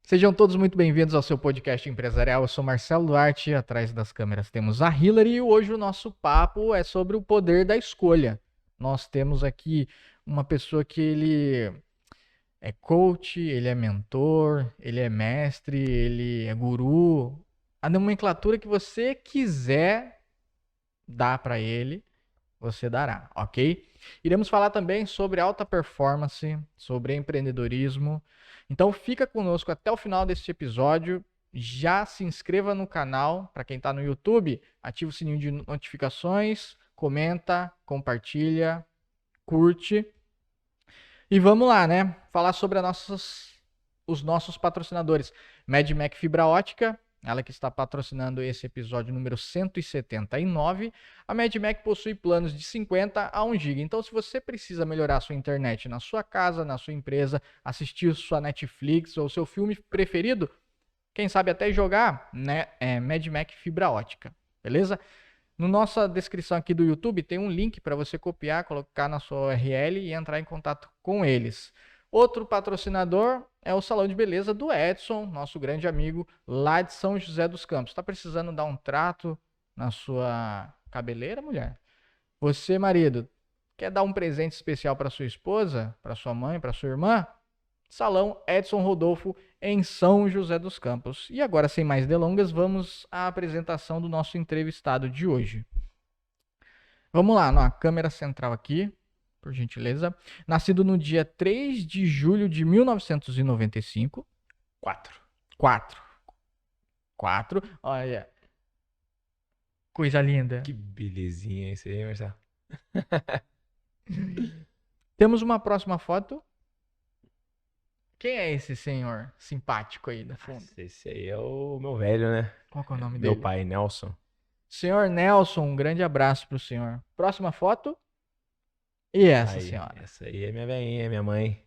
Sejam todos muito bem-vindos ao seu podcast empresarial. Eu sou Marcelo Duarte, atrás das câmeras temos a Hillary e hoje o nosso papo é sobre o poder da escolha. Nós temos aqui uma pessoa que ele é coach, ele é mentor, ele é mestre, ele é guru. A nomenclatura que você quiser dar para ele, você dará, ok? Iremos falar também sobre alta performance, sobre empreendedorismo. Então fica conosco até o final deste episódio. Já se inscreva no canal, para quem está no YouTube, ativa o sininho de notificações, comenta, compartilha, curte. E vamos lá, né? Falar sobre os nossos patrocinadores. MedMac Fibra Ótica, ela que está patrocinando esse episódio número 179. A MedMac possui planos de 50 a 1 GB. Então, se você precisa melhorar a sua internet na sua casa, na sua empresa, assistir sua Netflix ou seu filme preferido, quem sabe até jogar, né? É MedMac Fibra Ótica, beleza? Na nossa descrição aqui do YouTube tem um link para você copiar, colocar na sua URL e entrar em contato com eles. Outro patrocinador é o Salão de Beleza do Edson, nosso grande amigo lá de São José dos Campos. Está precisando dar um trato na sua cabeleira, mulher? Você, marido, quer dar um presente especial para sua esposa, para sua mãe, para sua irmã? Salão Edson Rodolfo em São José dos Campos. E agora, sem mais delongas, vamos à apresentação do nosso entrevistado de hoje. Vamos lá, na câmera central aqui, por gentileza. Nascido no dia 3 de julho de 1995. 4. Olha, coisa linda. Que belezinha isso aí, Marcelo. Temos uma próxima foto. Quem é esse senhor simpático aí da fundo? Esse aí é o meu velho, né? Qual que é o nome Meu dele? pai, Nelson. Senhor Nelson, um grande abraço pro senhor. Próxima foto. E essa Aí, senhora? essa aí é minha velhinha, minha mãe.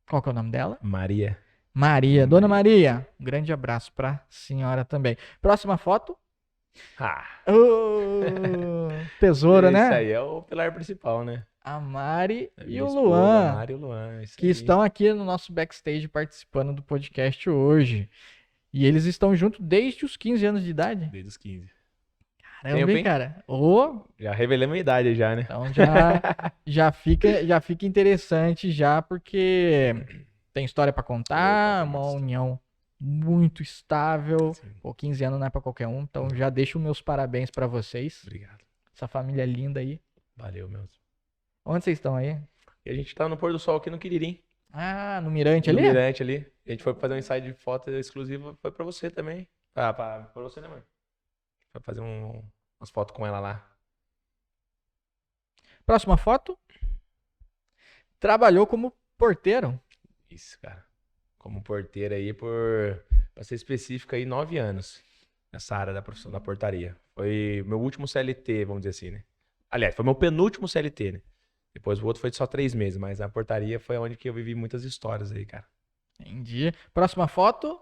Qual que é o nome dela? Maria. Maria. Dona Maria, um grande abraço pra senhora também. Próxima foto. Ah, Tesouro, né? esse aí é o pilar principal, né? A Mari A e minha o esposa, Luan, a Mari e o Luan. Isso que aí. estão aqui no nosso backstage participando do podcast hoje. E eles estão juntos desde os 15 anos de idade. Desde os 15. Caramba, Tempo, hein, hein? cara? Ô, Já revelei minha idade já, né? então já fica interessante já, porque tem história pra contar, Opa, uma nossa. união muito estável. Sim. Pô, 15 anos não é pra qualquer um, então já deixo meus parabéns pra vocês. Obrigado. Essa família linda aí. Valeu, meu. Onde vocês estão aí? E a gente tá no pôr do sol aqui no Quiririm. Ah, no Mirante No ali? Mirante ali. A gente foi fazer um ensaio de foto exclusivo. Foi pra você também. Pra você, né, mãe? Foi fazer umas fotos com ela lá. Próxima foto. Trabalhou como porteiro. Isso, cara. Como porteiro aí pra ser específico aí, 9 anos. Nessa área da profissão da portaria. Foi meu último CLT, vamos dizer assim, né? Aliás, foi meu penúltimo CLT, né? Depois o outro foi de só 3 meses, mas a portaria foi onde que eu vivi muitas histórias aí, cara. Entendi. Próxima foto.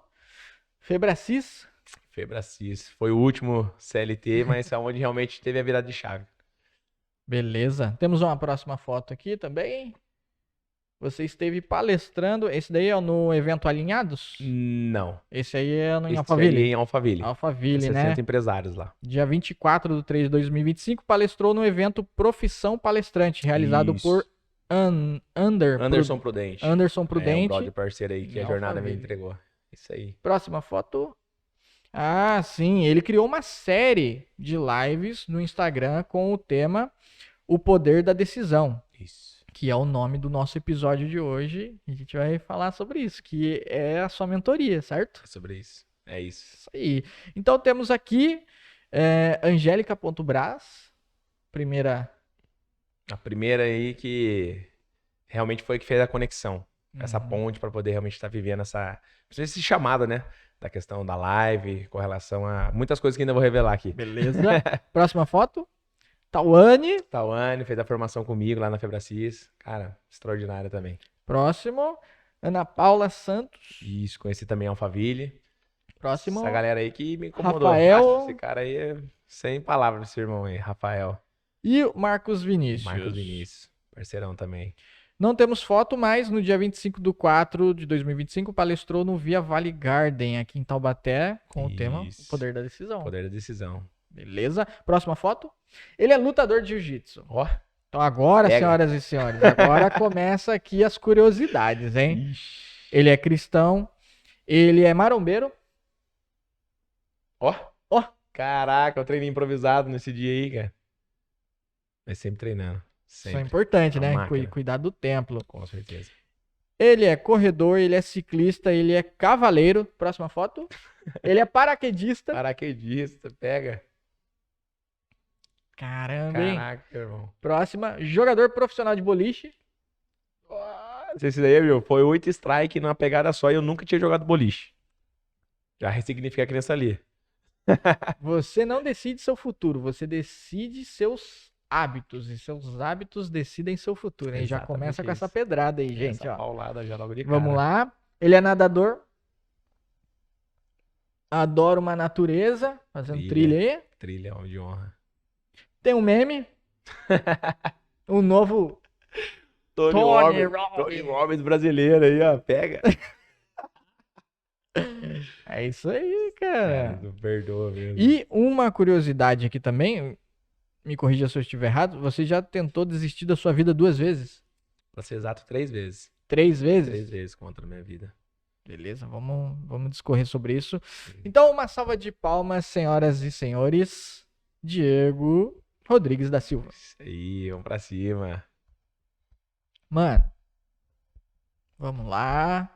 Febracis. Febracis. Foi o último CLT, mas é onde realmente teve a virada de chave. Beleza. Temos uma próxima foto aqui também. Você esteve palestrando. Esse daí é no evento Alinhados? Não. Esse aí é no em Esse aí Alphaville? é em Alphaville. Alphaville, 60 né? empresários lá. Dia 24 de 3 de 2025, palestrou no evento Profissão Palestrante, realizado Isso. por Anderson Prudente. Anderson É, um Prudente. brother parceiro aí que em a jornada me Alphaville. entregou. Isso aí. Próxima foto. Ah, sim, ele criou uma série de lives no Instagram com o tema O Poder da Decisão, Isso. que é o nome do nosso episódio de hoje. A gente vai falar sobre isso, que é a sua mentoria, certo? É sobre isso. É isso. Isso aí. Então temos aqui Angélica.Braz, primeira. A primeira aí que realmente foi que fez a conexão. Essa Uhum. ponte para poder realmente estar vivendo esse chamado, né? Da questão da live, com relação a muitas coisas que ainda vou revelar aqui. Beleza. Próxima foto. Tawane. Tawane fez a formação comigo lá na Febracis. Cara, extraordinária também. Próximo. Ana Paula Santos. Isso, conheci também a Alphaville. Próximo. Essa galera aí que me incomodou. Rafael. Esse cara aí é sem palavras, esse irmão aí, Rafael. E o Marcos Vinícius. Marcos Vinícius, parceirão também. Não temos foto, mas no dia 25/4 de 2025 palestrou no Via Valley Garden, aqui em Taubaté, com o tema O Isso. Poder da Decisão. Poder da decisão. Beleza? Próxima foto. Ele é lutador de jiu-jitsu. Ó. Então agora, Pega. senhoras e senhores, agora começa aqui as curiosidades, hein? Ixi. Ele é cristão, ele é marombeiro. Ó. Ó. Caraca, eu treinei improvisado nesse dia aí, cara. Mas sempre treinando. Isso é Sempre. importante, A né? máquina. Cuidar do templo. Com certeza. Ele é corredor, ele é ciclista, ele é cavaleiro. Próxima foto. Ele é paraquedista. Paraquedista, pega. Caramba, hein? Caraca, irmão. Próxima. Jogador profissional de boliche. Esse daí, meu, foi 8 strike numa pegada só e eu nunca tinha jogado boliche. Já ressignifica a criança ali. Você não decide seu futuro, você decide seus hábitos. E seus hábitos decidem seu futuro, hein? Já Exatamente começa com essa isso. pedrada aí, gente, Essa ó. paulada já logo de Vamos cara. lá. Ele é nadador. Adora uma natureza. Fazendo trilha aí. Trilha, homem de honra. Tem um meme. O novo Tony Robbins brasileiro aí, ó. Pega. É isso aí, cara. Não perdoa mesmo. E uma curiosidade aqui também, me corrija se eu estiver errado, você já tentou desistir da sua vida 2 vezes? Pra ser exato, 3 vezes. 3 vezes? 3 vezes contra a minha vida. Beleza, vamos discorrer sobre isso. Então, uma salva de palmas, senhoras e senhores. Diego Rodrigues da Silva. Isso aí, vamos pra cima. Mano, vamos lá.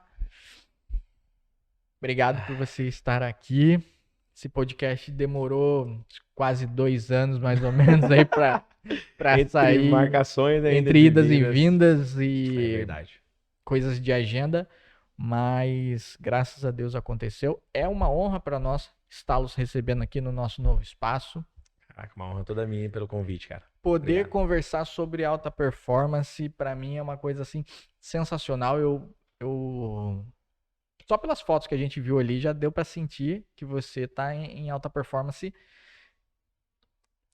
Obrigado por você estar aqui. Esse podcast demorou quase 2 anos, mais ou menos, aí pra sair. Marcações ainda Entre de idas e vidas. vindas É e verdade. coisas de agenda. Mas, graças a Deus, aconteceu. É uma honra para nós estar-los recebendo aqui no nosso novo espaço. Caraca, uma honra toda minha pelo convite, cara. Poder Obrigado. conversar sobre alta performance, para mim, é uma coisa assim sensacional. Eu só pelas fotos que a gente viu ali já deu para sentir que você tá em alta performance.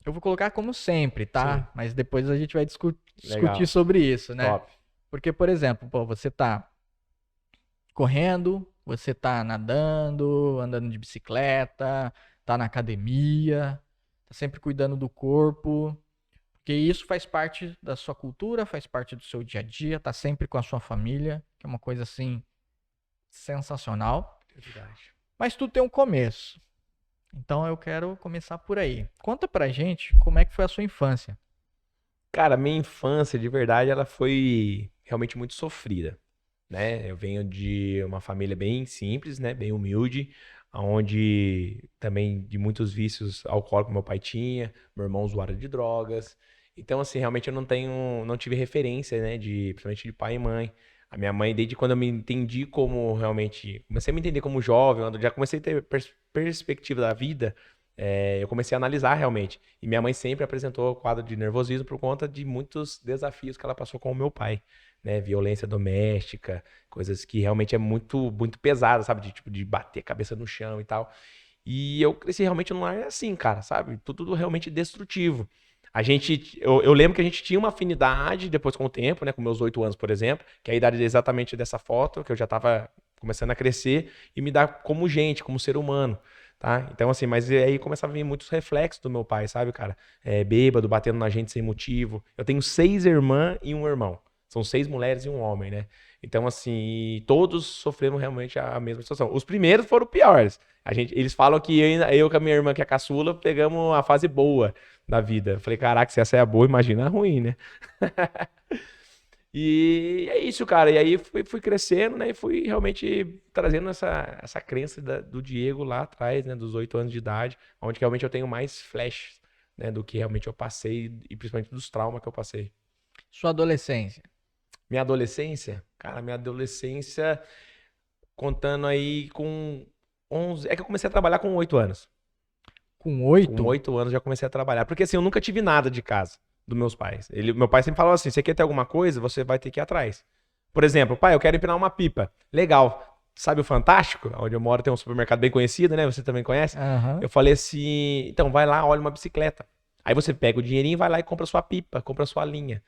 Eu vou colocar como sempre, tá? Sim. Mas depois a gente vai Legal. discutir sobre isso, né? Top. Porque, por exemplo, pô, você tá correndo, você tá nadando, andando de bicicleta, tá na academia, tá sempre cuidando do corpo. Porque isso faz parte da sua cultura, faz parte do seu dia a dia, tá sempre com a sua família, que é uma coisa assim sensacional. É verdade. Mas tudo tem um começo. Então eu quero começar por aí. Conta pra gente como é que foi a sua infância. Cara, minha infância, de verdade, ela foi realmente muito sofrida, né? Eu venho de uma família bem simples, né? Bem humilde, onde também de muitos vícios alcoólicos meu pai tinha, meu irmão usuário de drogas. Então, assim, realmente eu não tive referência, né? Principalmente de pai e mãe. A minha mãe, desde quando eu me entendi como realmente, comecei a me entender como jovem, já comecei a ter perspectiva da vida. Eu comecei a analisar realmente. E minha mãe sempre apresentou quadro de nervosismo por conta de muitos desafios que ela passou com o meu pai, né? Violência doméstica, coisas que realmente é muito, muito pesada, sabe? De bater a cabeça no chão e tal. E eu cresci realmente num lar assim, cara, sabe? Tudo realmente destrutivo. Eu lembro que a gente tinha uma afinidade depois com o tempo, né? Com meus 8 anos, por exemplo, que é a idade exatamente dessa foto, que eu já tava começando a crescer e me dar como gente, como ser humano. Tá? Então, assim, mas aí começava a vir muitos reflexos do meu pai, sabe, cara? Bêbado, batendo na gente sem motivo. Eu tenho 6 irmãs e um irmão. São 6 mulheres e um homem, né? Então, assim, todos sofreram realmente a mesma situação. Os primeiros foram piores. Eles falam que eu com a minha irmã, que é a caçula, pegamos a fase boa da vida. Eu falei, caraca, se essa é a boa, imagina a ruim, né? E é isso, cara. E aí fui crescendo, né? E fui realmente trazendo essa crença do Diego lá atrás, né? Dos 8 anos de idade, onde realmente eu tenho mais flashes, né? Do que realmente eu passei e principalmente dos traumas que eu passei. Sua adolescência. Minha adolescência? Cara, minha adolescência, contando aí com 11... É que eu comecei a trabalhar com 8 anos. Com 8? Com 8 anos já comecei a trabalhar. Porque assim, eu nunca tive nada de casa dos meus pais. Meu pai sempre falava assim, você quer ter alguma coisa, você vai ter que ir atrás. Por exemplo, pai, eu quero empinar uma pipa. Legal. Sabe o Fantástico? Onde eu moro tem um supermercado bem conhecido, né? Você também conhece? Uhum. Eu falei assim, então vai lá, olha uma bicicleta. Aí você pega o dinheirinho, vai lá e compra sua pipa, compra sua linha.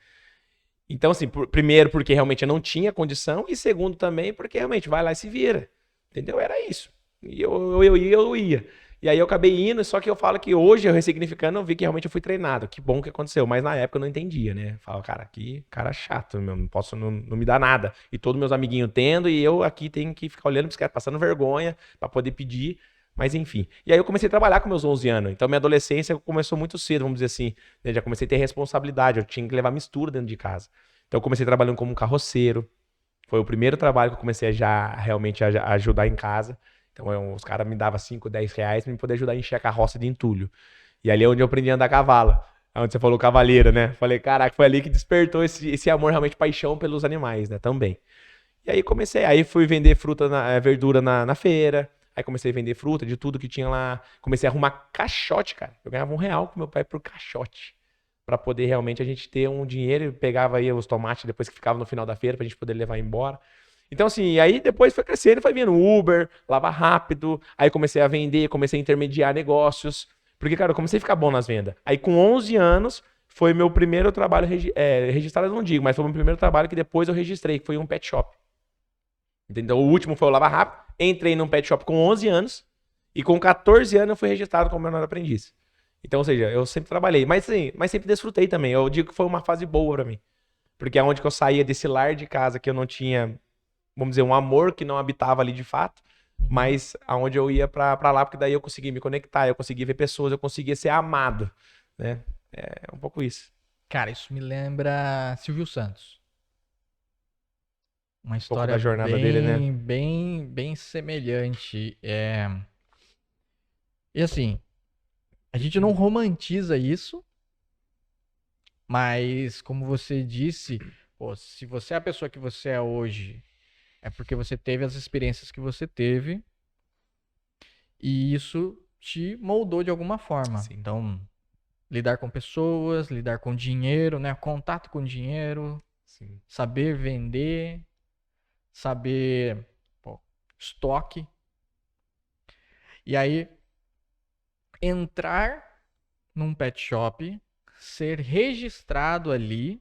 Então, assim, primeiro porque realmente eu não tinha condição e segundo também porque realmente vai lá e se vira. Entendeu? Era isso. E eu ia. E aí eu acabei indo, só que eu falo que hoje, eu ressignificando, eu vi que realmente eu fui treinado. Que bom que aconteceu. Mas na época eu não entendia, né? Eu falava, cara, que cara chato, meu, não posso, não me dá nada. E todos meus amiguinhos tendo, e eu aqui tenho que ficar olhando pros caras, passando vergonha pra poder pedir. Mas enfim. E aí eu comecei a trabalhar com meus 11 anos. Então minha adolescência começou muito cedo, vamos dizer assim. Né? Já comecei a ter responsabilidade, eu tinha que levar mistura dentro de casa. Então eu comecei trabalhando como um carroceiro. Foi o primeiro trabalho que eu comecei a já realmente a ajudar em casa. Então os caras me davam 5, 10 reais pra me poder ajudar a encher a carroça de entulho. E ali é onde eu aprendi a andar a cavalo. Onde você falou cavaleiro, né? Falei, caraca, foi ali que despertou esse amor, realmente, paixão pelos animais, né? Também. E aí comecei, aí fui vender fruta, verdura na feira. Aí comecei a vender fruta de tudo que tinha lá. Comecei a arrumar caixote, cara. Eu ganhava R$ 1 com meu pai por caixote. Pra poder realmente a gente ter um dinheiro. Pegava aí os tomates depois que ficava no final da feira pra gente poder levar embora. Então, assim, aí depois foi crescendo, foi vindo Uber, Lava Rápido. Aí comecei a vender, comecei a intermediar negócios. Porque, cara, eu comecei a ficar bom nas vendas. Aí com 11 anos foi meu primeiro trabalho registrado, eu não digo, mas foi o meu primeiro trabalho que depois eu registrei, que foi um pet shop. Entendeu? O último foi o Lava Rápido. Entrei num pet shop com 11 anos e com 14 anos eu fui registrado como menor aprendiz. Então, ou seja, eu sempre trabalhei, mas sim, mas sempre desfrutei também. Eu digo que foi uma fase boa pra mim. Porque é onde que eu saía desse lar de casa que eu não tinha, vamos dizer, um amor que não habitava ali de fato, mas aonde eu ia pra lá, porque daí eu conseguia me conectar, eu conseguia ver pessoas, eu conseguia ser amado, né? É um pouco isso. Cara, isso me lembra Silvio Santos. Uma Um pouco história da jornada dele, né? bem semelhante. E assim, a gente não romantiza isso, mas como você disse, pô, se você é a pessoa que você é hoje, é porque você teve as experiências que você teve e isso te moldou de alguma forma. Sim, Então, lidar com pessoas, lidar com dinheiro, né? Contato com dinheiro, sim. saber vender, saber, pô, estoque. E aí, entrar num pet shop, ser registrado ali,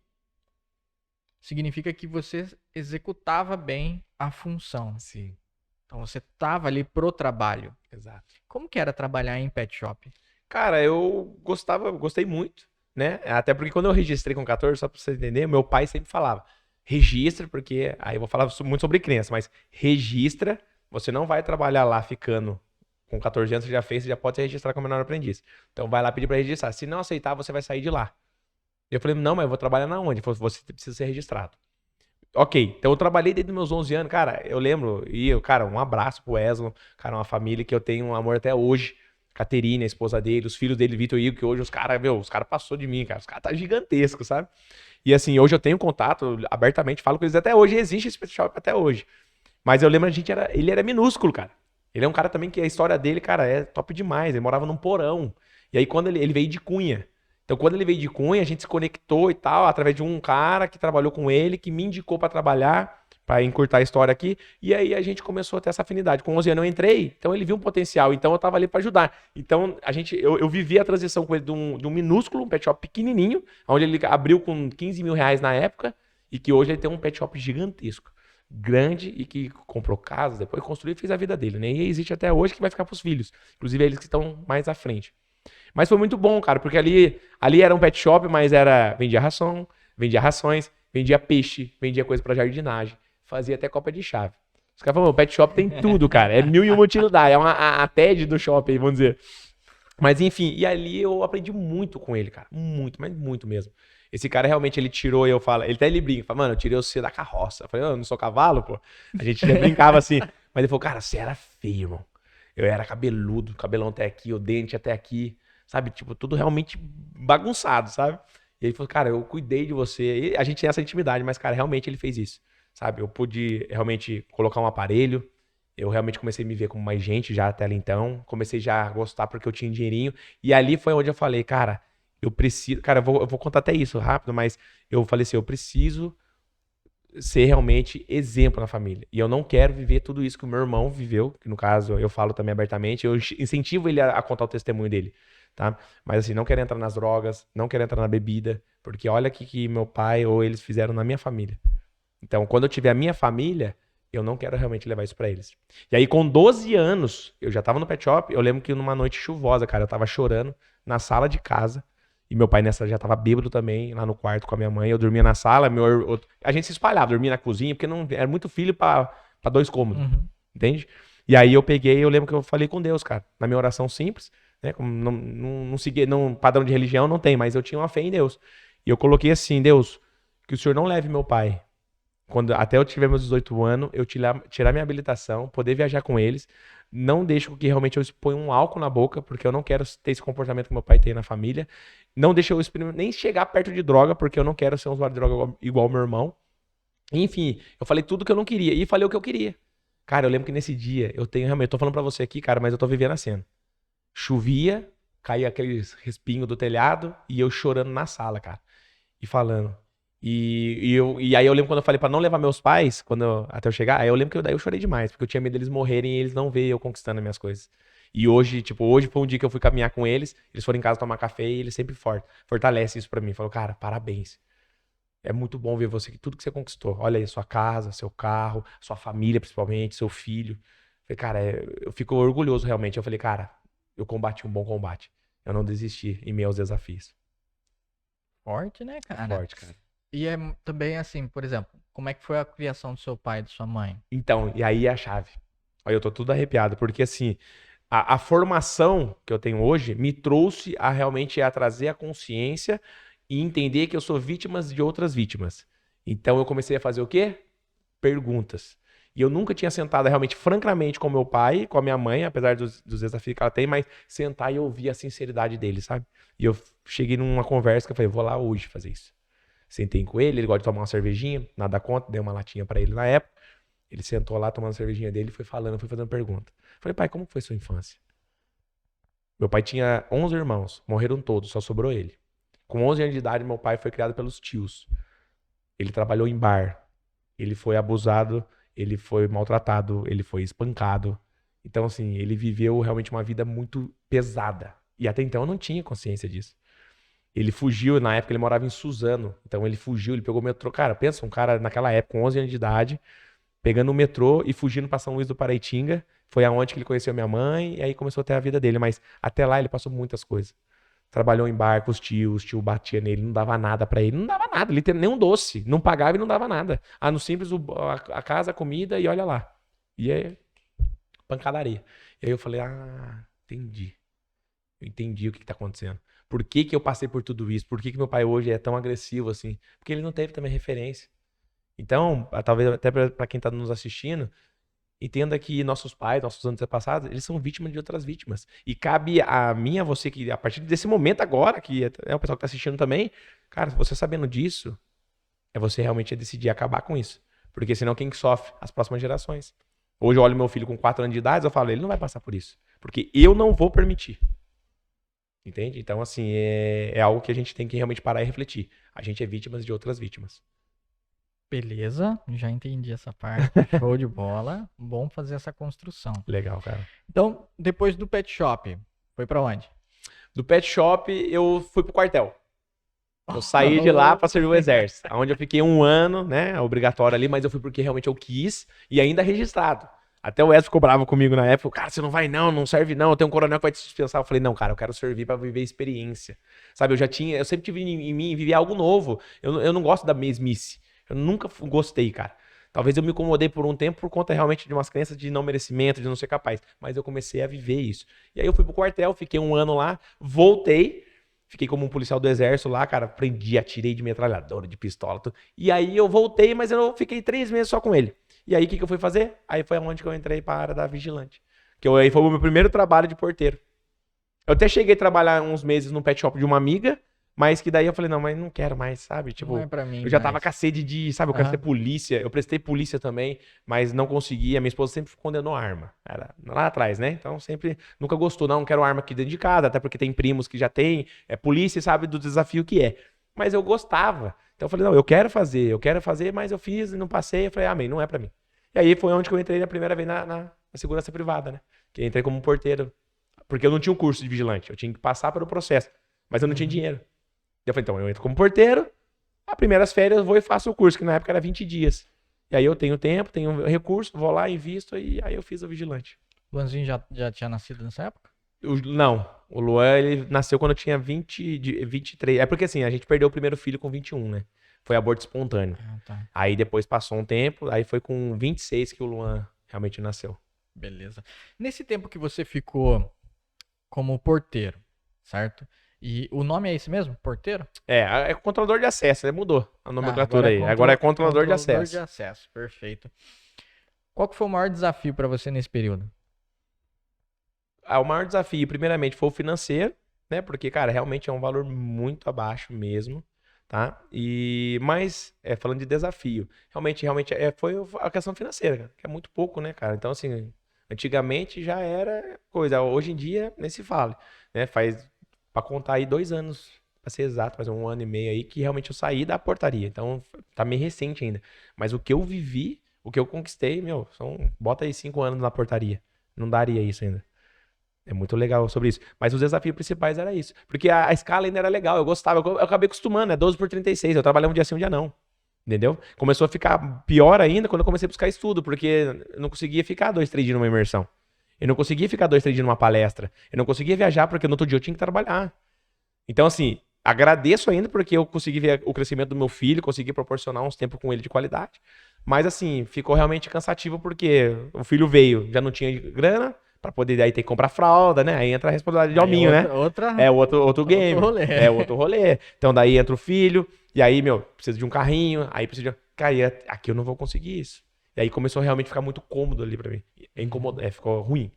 significa que você executava bem a função. Sim, Então você estava ali pro trabalho. exato. Como que era trabalhar em pet shop? Cara, eu gostei muito, né? Até porque quando eu registrei com 14, só pra você entender, meu pai sempre falava, registra, porque, aí eu vou falar muito sobre criança, mas registra, você não vai trabalhar lá ficando com 14 anos, você já fez, você já pode se registrar como menor aprendiz. Então vai lá pedir pra registrar. Se não aceitar, você vai sair de lá. Eu falei, não, mas eu vou trabalhar na onde? Ele falou, você precisa ser registrado. Ok, então eu trabalhei desde meus 11 anos, cara, eu lembro, cara, um abraço pro Wesley, cara, uma família que eu tenho um amor até hoje, Caterine, a esposa dele, os filhos dele, Vitor e Igor, que hoje os caras passou de mim, cara, os caras tá gigantesco, sabe? E assim, hoje eu tenho contato abertamente, falo com eles até hoje, existe esse pet shop até hoje. Mas eu lembro, ele era minúsculo, cara. Ele é um cara também que a história dele, cara, é top demais, ele morava num porão. E aí quando ele veio de Cunha, então, quando ele veio de Cunha, a gente se conectou e tal, através de um cara que trabalhou com ele, que me indicou pra trabalhar, pra encurtar a história aqui. E aí a gente começou a ter essa afinidade. Com 11 anos eu entrei, então ele viu um potencial, então eu tava ali pra ajudar. Então, eu vivi a transição com ele de um minúsculo, um pet shop pequenininho, onde ele abriu com 15 mil reais na época, e que hoje ele tem um pet shop gigantesco, grande, e que comprou casas, depois construiu e fez a vida dele, né? E existe até hoje, que vai ficar pros filhos. Inclusive eles que estão mais à frente. Mas foi muito bom, cara, porque ali era um pet shop, mas vendia ração, vendia rações, vendia peixe, vendia coisa pra jardinagem, fazia até copa de chave. Os caras falaram, o pet shop tem tudo, cara, é 1001 utilidade, é a TED do shopping, vamos dizer. Mas enfim, e ali eu aprendi muito com ele, cara, muito, mas muito mesmo. Esse cara realmente, ele tirou, ele brinca, fala, mano, eu tirei você da carroça. Eu falei, eu não sou cavalo, pô. A gente já brincava assim, mas ele falou, cara, você era feio, irmão. Eu era cabeludo, cabelão até aqui, o dente até aqui. Sabe, tipo, tudo realmente bagunçado, sabe? E ele falou, cara, eu cuidei de você. E a gente tinha essa intimidade, mas, cara, realmente ele fez isso, sabe? Eu pude realmente colocar um aparelho, eu realmente comecei a me ver como mais gente já até ali então, comecei já a gostar porque eu tinha dinheirinho, e ali foi onde eu falei, cara, eu preciso, cara, eu vou contar até isso rápido, mas eu falei assim, eu preciso ser realmente exemplo na família. E eu não quero viver tudo isso que o meu irmão viveu, que no caso eu falo também abertamente, eu incentivo ele a contar o testemunho dele. tá? Mas assim, não quero entrar nas drogas, não quero entrar na bebida, porque olha o que meu pai ou eles fizeram na minha família. Então, quando eu tiver a minha família, eu não quero realmente levar isso pra eles. E aí, com 12 anos, eu já tava no pet shop, eu lembro que numa noite chuvosa, cara, eu tava chorando na sala de casa, e meu pai nessa já tava bêbado também, lá no quarto com a minha mãe, eu dormia na sala, a gente se espalhava, dormia na cozinha, porque não era muito filho pra 2 cômodos, entende? E aí eu peguei, eu lembro que eu falei com Deus, cara, na minha oração simples, né, como não segui, padrão de religião não tem, mas eu tinha uma fé em Deus. E eu coloquei assim, Deus, que o Senhor não leve meu pai até eu tiver meus 18 anos, eu tirar minha habilitação, poder viajar com eles. Não deixo que realmente eu exponha um álcool na boca, porque eu não quero ter esse comportamento que meu pai tem na família. Não deixo eu nem chegar perto de droga, porque eu não quero ser um usuário de droga igual meu irmão. Enfim, eu falei tudo que eu não queria e falei o que eu queria. Cara, eu lembro que nesse dia, eu tô falando pra você aqui, cara, mas eu tô vivendo a cena. Chovia, caía aqueles respingos do telhado e eu chorando na sala, cara. E falando. E aí eu lembro quando eu falei pra não levar meus pais, até eu chegar, aí eu lembro que daí eu chorei demais, porque eu tinha medo deles morrerem e eles não verem eu conquistando as minhas coisas. E hoje, hoje foi um dia que eu fui caminhar com eles foram em casa tomar café e eles sempre fortalecem isso pra mim. Falou, cara, parabéns. É muito bom ver tudo que você conquistou. Olha aí, sua casa, seu carro, sua família principalmente, seu filho. Falei, cara, eu fico orgulhoso realmente. Eu falei, cara, eu combati um bom combate. Eu não desisti em meio aos desafios. Forte, né, cara? Forte, cara. E é também assim, por exemplo, como é que foi a criação do seu pai e da sua mãe? Então, e aí é a chave. Olha, eu tô tudo arrepiado, porque assim, a formação que eu tenho hoje me trouxe a trazer a consciência e entender que eu sou vítima de outras vítimas. Então eu comecei a fazer o quê? Perguntas. E eu nunca tinha sentado realmente, francamente, com meu pai, com a minha mãe, apesar dos desafios que ela tem, mas sentar e ouvir a sinceridade dele, sabe? E eu cheguei numa conversa que eu falei, vou lá hoje fazer isso. Sentei com ele gosta de tomar uma cervejinha, nada contra, dei uma latinha pra ele na época. Ele sentou lá tomando a cervejinha dele, foi falando, foi fazendo pergunta. Falei, pai, como foi sua infância? Meu pai tinha 11 irmãos, morreram todos, só sobrou ele. Com 11 anos de idade, meu pai foi criado pelos tios. Ele trabalhou em bar, ele foi abusado, ele foi maltratado, ele foi espancado. Então, assim, ele viveu realmente uma vida muito pesada. E até então eu não tinha consciência disso. Ele fugiu, na época ele morava em Suzano. Então ele fugiu, ele pegou o metrô. Cara, pensa, um cara naquela época, com 11 anos de idade, pegando o metrô e fugindo pra São Luís do Paraitinga. Foi aonde que ele conheceu minha mãe e aí começou a ter a vida dele. Mas até lá ele passou muitas coisas. Trabalhou em bar com os tio batia nele, não dava nada pra ele. Não dava nada, nem um doce. Não pagava e não dava nada. No simples, a casa, a comida e olha lá. E aí, pancadaria. E aí eu falei, entendi. Eu entendi o que tá acontecendo. Por que eu passei por tudo isso? Por que meu pai hoje é tão agressivo assim? Porque ele não teve também referência. Então, talvez até para quem tá nos assistindo, entenda que nossos pais, nossos antepassados, eles são vítimas de outras vítimas. E cabe a mim, a você, que a partir desse momento agora, que é o pessoal que tá assistindo também, cara, você sabendo disso, é você realmente decidir acabar com isso. Porque senão quem que sofre? As próximas gerações. Hoje eu olho meu filho com 4 anos de idade, eu falo, ele não vai passar por isso. Porque eu não vou permitir. Entende? Então, assim, é algo que a gente tem que realmente parar e refletir. A gente é vítima de outras vítimas. Beleza, já entendi essa parte. Show de bola. Bom fazer essa construção. Legal, cara. Então, depois do pet shop, foi pra onde? Do pet shop, eu fui pro quartel. Eu saí de lá pra servir o exército. Onde eu fiquei 1 ano, né? Obrigatório ali, mas eu fui porque realmente eu quis e ainda registrado. Até o Edson ficou bravo comigo na época. Cara, você não vai não serve não. Tem um coronel que vai te dispensar. Eu falei, não, cara, eu quero servir pra viver experiência. Sabe, eu sempre tive em mim viver algo novo. Eu não gosto da mesmice. Eu nunca gostei, cara. Talvez eu me incomodei por um tempo por conta realmente de umas crenças de não merecimento, de não ser capaz. Mas eu comecei a viver isso. E aí eu fui pro quartel, fiquei 1 ano lá, voltei. Fiquei como um policial do exército lá, cara. Aprendi, atirei de metralhadora, de pistola, tudo. E aí eu voltei, mas eu fiquei 3 meses só com ele. E aí, o que eu fui fazer? Aí foi onde que eu entrei para a área da vigilante. Aí foi o meu primeiro trabalho de porteiro. Eu até cheguei a trabalhar uns meses no pet shop de uma amiga, mas que daí eu falei, não, mas não quero mais, sabe? Tipo, não é pra mim, eu já tava com a sede de, sabe, eu quero ser Aham. polícia. Eu prestei polícia também, mas não consegui. A minha esposa sempre condenou arma. Era lá atrás, né? Então sempre, nunca gostou. Não quero arma aqui dentro de casa, até porque tem primos que já tem, é polícia e sabe do desafio que é. Mas eu gostava. Então eu falei, não, eu quero fazer, mas eu fiz e não passei. Eu falei, amém, não é pra mim. E aí foi onde que eu entrei na primeira vez na segurança privada, né? Que eu entrei como porteiro. Porque eu não tinha um curso de vigilante. Eu tinha que passar pelo processo. Mas eu não tinha dinheiro. Eu falei, então eu entro como porteiro. As primeiras férias eu vou e faço o curso, que na época era 20 dias. E aí eu tenho tempo, tenho recurso, vou lá, invisto e aí eu fiz o vigilante. Luanzinho já tinha nascido nessa época? Não, o Luan, ele nasceu quando eu tinha 23. É porque assim, a gente perdeu o primeiro filho com 21, né? Foi aborto espontâneo. Ah, tá. Aí depois passou um tempo, aí foi com 26 que o Luan realmente nasceu. Beleza. Nesse tempo que você ficou como porteiro, certo? E o nome é esse mesmo? Porteiro? É controlador de acesso, né? Mudou a nomenclatura agora é aí. Agora é controlador de acesso. de acesso, perfeito. Qual que foi o maior desafio para você nesse período? O maior desafio, primeiramente, foi o financeiro, né? Porque, cara, realmente é um valor muito abaixo mesmo, tá? Mas, falando de desafio, realmente foi a questão financeira, cara, que é muito pouco, né, cara? Então, assim, antigamente já era coisa, hoje em dia nem se fala, né? Faz, pra contar aí 2 anos, pra ser exato, mas 1 ano e meio aí, que realmente eu saí da portaria. Então, tá meio recente ainda. Mas o que eu vivi, o que eu conquistei, meu, bota aí 5 anos na portaria. Não daria isso ainda. É muito legal sobre isso. Mas os desafios principais era isso. Porque a escala ainda era legal, eu gostava. Eu acabei acostumando, é 12 por 36. Eu trabalhava um dia sim, um dia não. Entendeu? Começou a ficar pior ainda quando eu comecei a buscar estudo, porque eu não conseguia ficar 2, 3 dias numa imersão. Eu não conseguia ficar 2, 3 dias numa palestra. Eu não conseguia viajar porque no outro dia eu tinha que trabalhar. Então, assim, agradeço ainda porque eu consegui ver o crescimento do meu filho, consegui proporcionar uns tempos com ele de qualidade. Mas, assim, ficou realmente cansativo porque o filho veio, já não tinha grana, pra poder aí ter que comprar fralda, né? Aí entra a responsabilidade de hominho, né? É outro game. rolê. É outro rolê. Então daí entra o filho, e aí, meu, precisa de um carrinho, aí precisa de. Cara, aqui eu não vou conseguir isso. E aí começou a realmente ficar muito cômodo ali pra mim. Ficou ruim.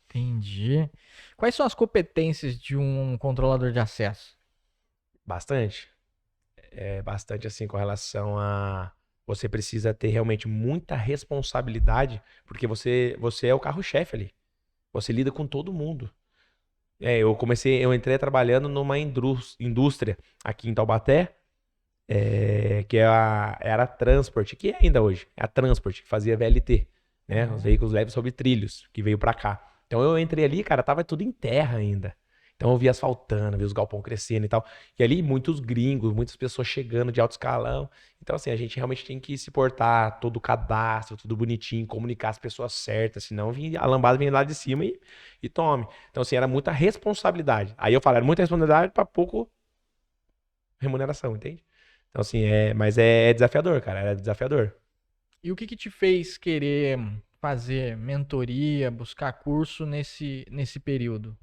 Entendi. Quais são as competências de um controlador de acesso? Bastante. Bastante assim com relação a. Você precisa ter realmente muita responsabilidade, porque você é o carro-chefe ali. Você lida com todo mundo. Eu entrei trabalhando numa indústria aqui em Taubaté, que era a Transport, que é ainda hoje, é a Transport, que fazia VLT, né? Os veículos leves sobre trilhos, que veio pra cá. Então eu entrei ali, cara, tava tudo em terra ainda. Então eu via asfaltando, via os galpão crescendo e tal. E ali muitos gringos, muitas pessoas chegando de alto escalão. Então assim, a gente realmente tem que se portar todo o cadastro, tudo bonitinho, comunicar as pessoas certas, senão a lambada vem lá de cima e tome. Então assim, era muita responsabilidade. Aí eu falo, era muita responsabilidade para pouco remuneração, entende? Então assim, mas é desafiador, cara, era desafiador. E o que te fez querer fazer mentoria, buscar curso nesse período?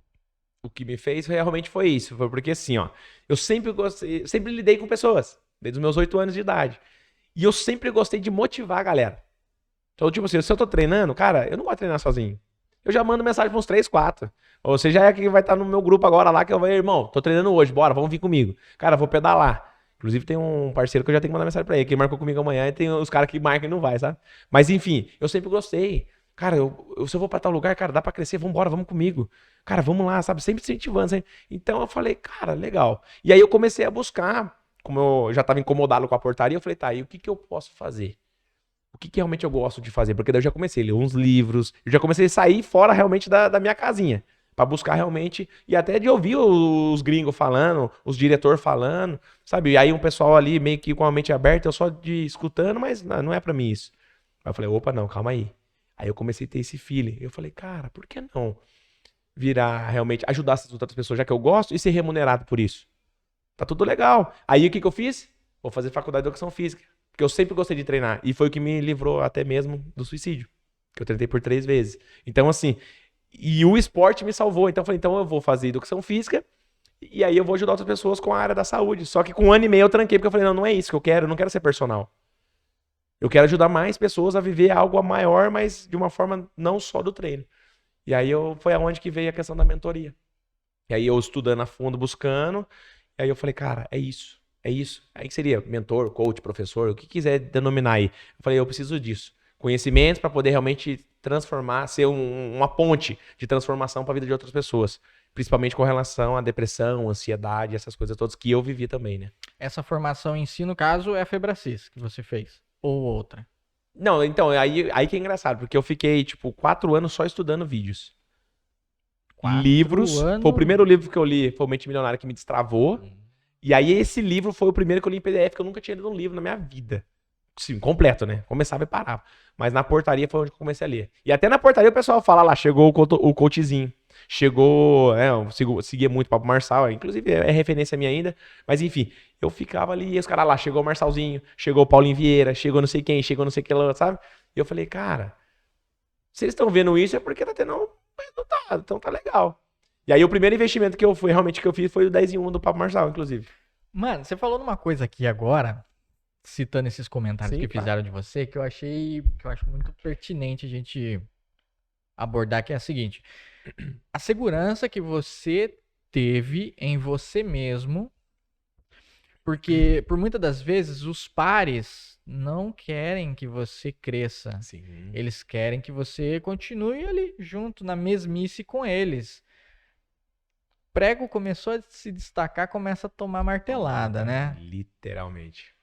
O que me fez realmente foi isso. Foi porque assim, ó, eu sempre lidei com pessoas, desde os meus 8 anos de idade. E eu sempre gostei de motivar a galera. Então, tipo assim, se eu tô treinando, cara, eu não gosto de treinar sozinho. Eu já mando mensagem pra uns 3, 4. Ou você já é quem vai estar no meu grupo agora lá, que eu vou, irmão, tô treinando hoje, bora, vamos vir comigo. Cara, vou pedalar. Inclusive tem um parceiro que eu já tenho que mandar mensagem pra ele, que marcou comigo amanhã, e tem os caras que marcam e não vai, sabe? Mas enfim, eu sempre gostei. Cara, se eu vou pra tal lugar, cara, dá pra crescer, vambora, vamos comigo. Cara, vamos lá, sabe? Sempre incentivando. Sempre. Então eu falei, cara, legal. E aí eu comecei a buscar, como eu já tava incomodado com a portaria, eu falei, tá, e o que eu posso fazer? O que realmente eu gosto de fazer? Porque daí eu já comecei a ler uns livros, eu já comecei a sair fora realmente da minha casinha, pra buscar realmente, e até de ouvir os gringos falando, os diretores falando, sabe? E aí um pessoal ali meio que com a mente aberta, eu só de escutando, mas não é pra mim isso. Aí eu falei, opa, não, calma aí. Aí eu comecei a ter esse feeling. Eu falei, cara, por que não virar realmente, ajudar essas outras pessoas, já que eu gosto, e ser remunerado por isso? Tá tudo legal. Aí o que eu fiz? Vou fazer faculdade de educação física. Porque eu sempre gostei de treinar. E foi o que me livrou até mesmo do suicídio. Que eu tentei por 3 vezes. Então, assim, e o esporte me salvou. Então eu falei, então eu vou fazer educação física e aí eu vou ajudar outras pessoas com a área da saúde. Só que com 1 ano e meio eu tranquei, porque eu falei, não é isso que eu quero, eu não quero ser personal. Eu quero ajudar mais pessoas a viver algo maior, mas de uma forma não só do treino. E aí foi aonde que veio a questão da mentoria. E aí eu estudando a fundo, buscando, e aí eu falei, cara, é isso. É isso. Aí que seria mentor, coach, professor, o que quiser denominar aí. Eu falei, eu preciso disso. Conhecimentos para poder realmente transformar, ser uma ponte de transformação para a vida de outras pessoas. Principalmente com relação à depressão, ansiedade, essas coisas todas que eu vivi também, né? Essa formação em si, no caso, é a Febracis que você fez? Ou outra? Não, então, aí que é engraçado, porque eu fiquei, tipo, 4 anos só estudando vídeos. livros. anos. Foi o primeiro livro que eu li, foi o Mente Milionária, que me destravou. E aí esse livro foi o primeiro que eu li em PDF, que eu nunca tinha lido um livro na minha vida. Sim, completo, né? Começava e parava. Mas na portaria foi onde eu comecei a ler. E até na portaria o pessoal fala lá, chegou o coachzinho. Chegou, eu seguia muito o Pablo Marçal, inclusive é referência minha ainda. Mas enfim, eu ficava ali e os caras lá, chegou o Marçalzinho, chegou o Paulinho Vieira, chegou não sei quem, chegou não sei que lá, sabe? E eu falei, cara, se eles estão vendo isso é porque tá tendo um resultado, então tá legal. E aí o primeiro investimento que eu fiz foi o 10 em 1 do Pablo Marçal, inclusive. Mano, você falou numa coisa aqui agora, citando esses comentários Sim, que fizeram de você, que eu acho muito pertinente a gente abordar, que é a seguinte: a segurança que você teve em você mesmo, porque por muitas das vezes os pares não querem que você cresça. Sim. Eles querem que você continue ali junto na mesmice com eles. Prego começou a se destacar, começa a tomar martelada, né? Literalmente.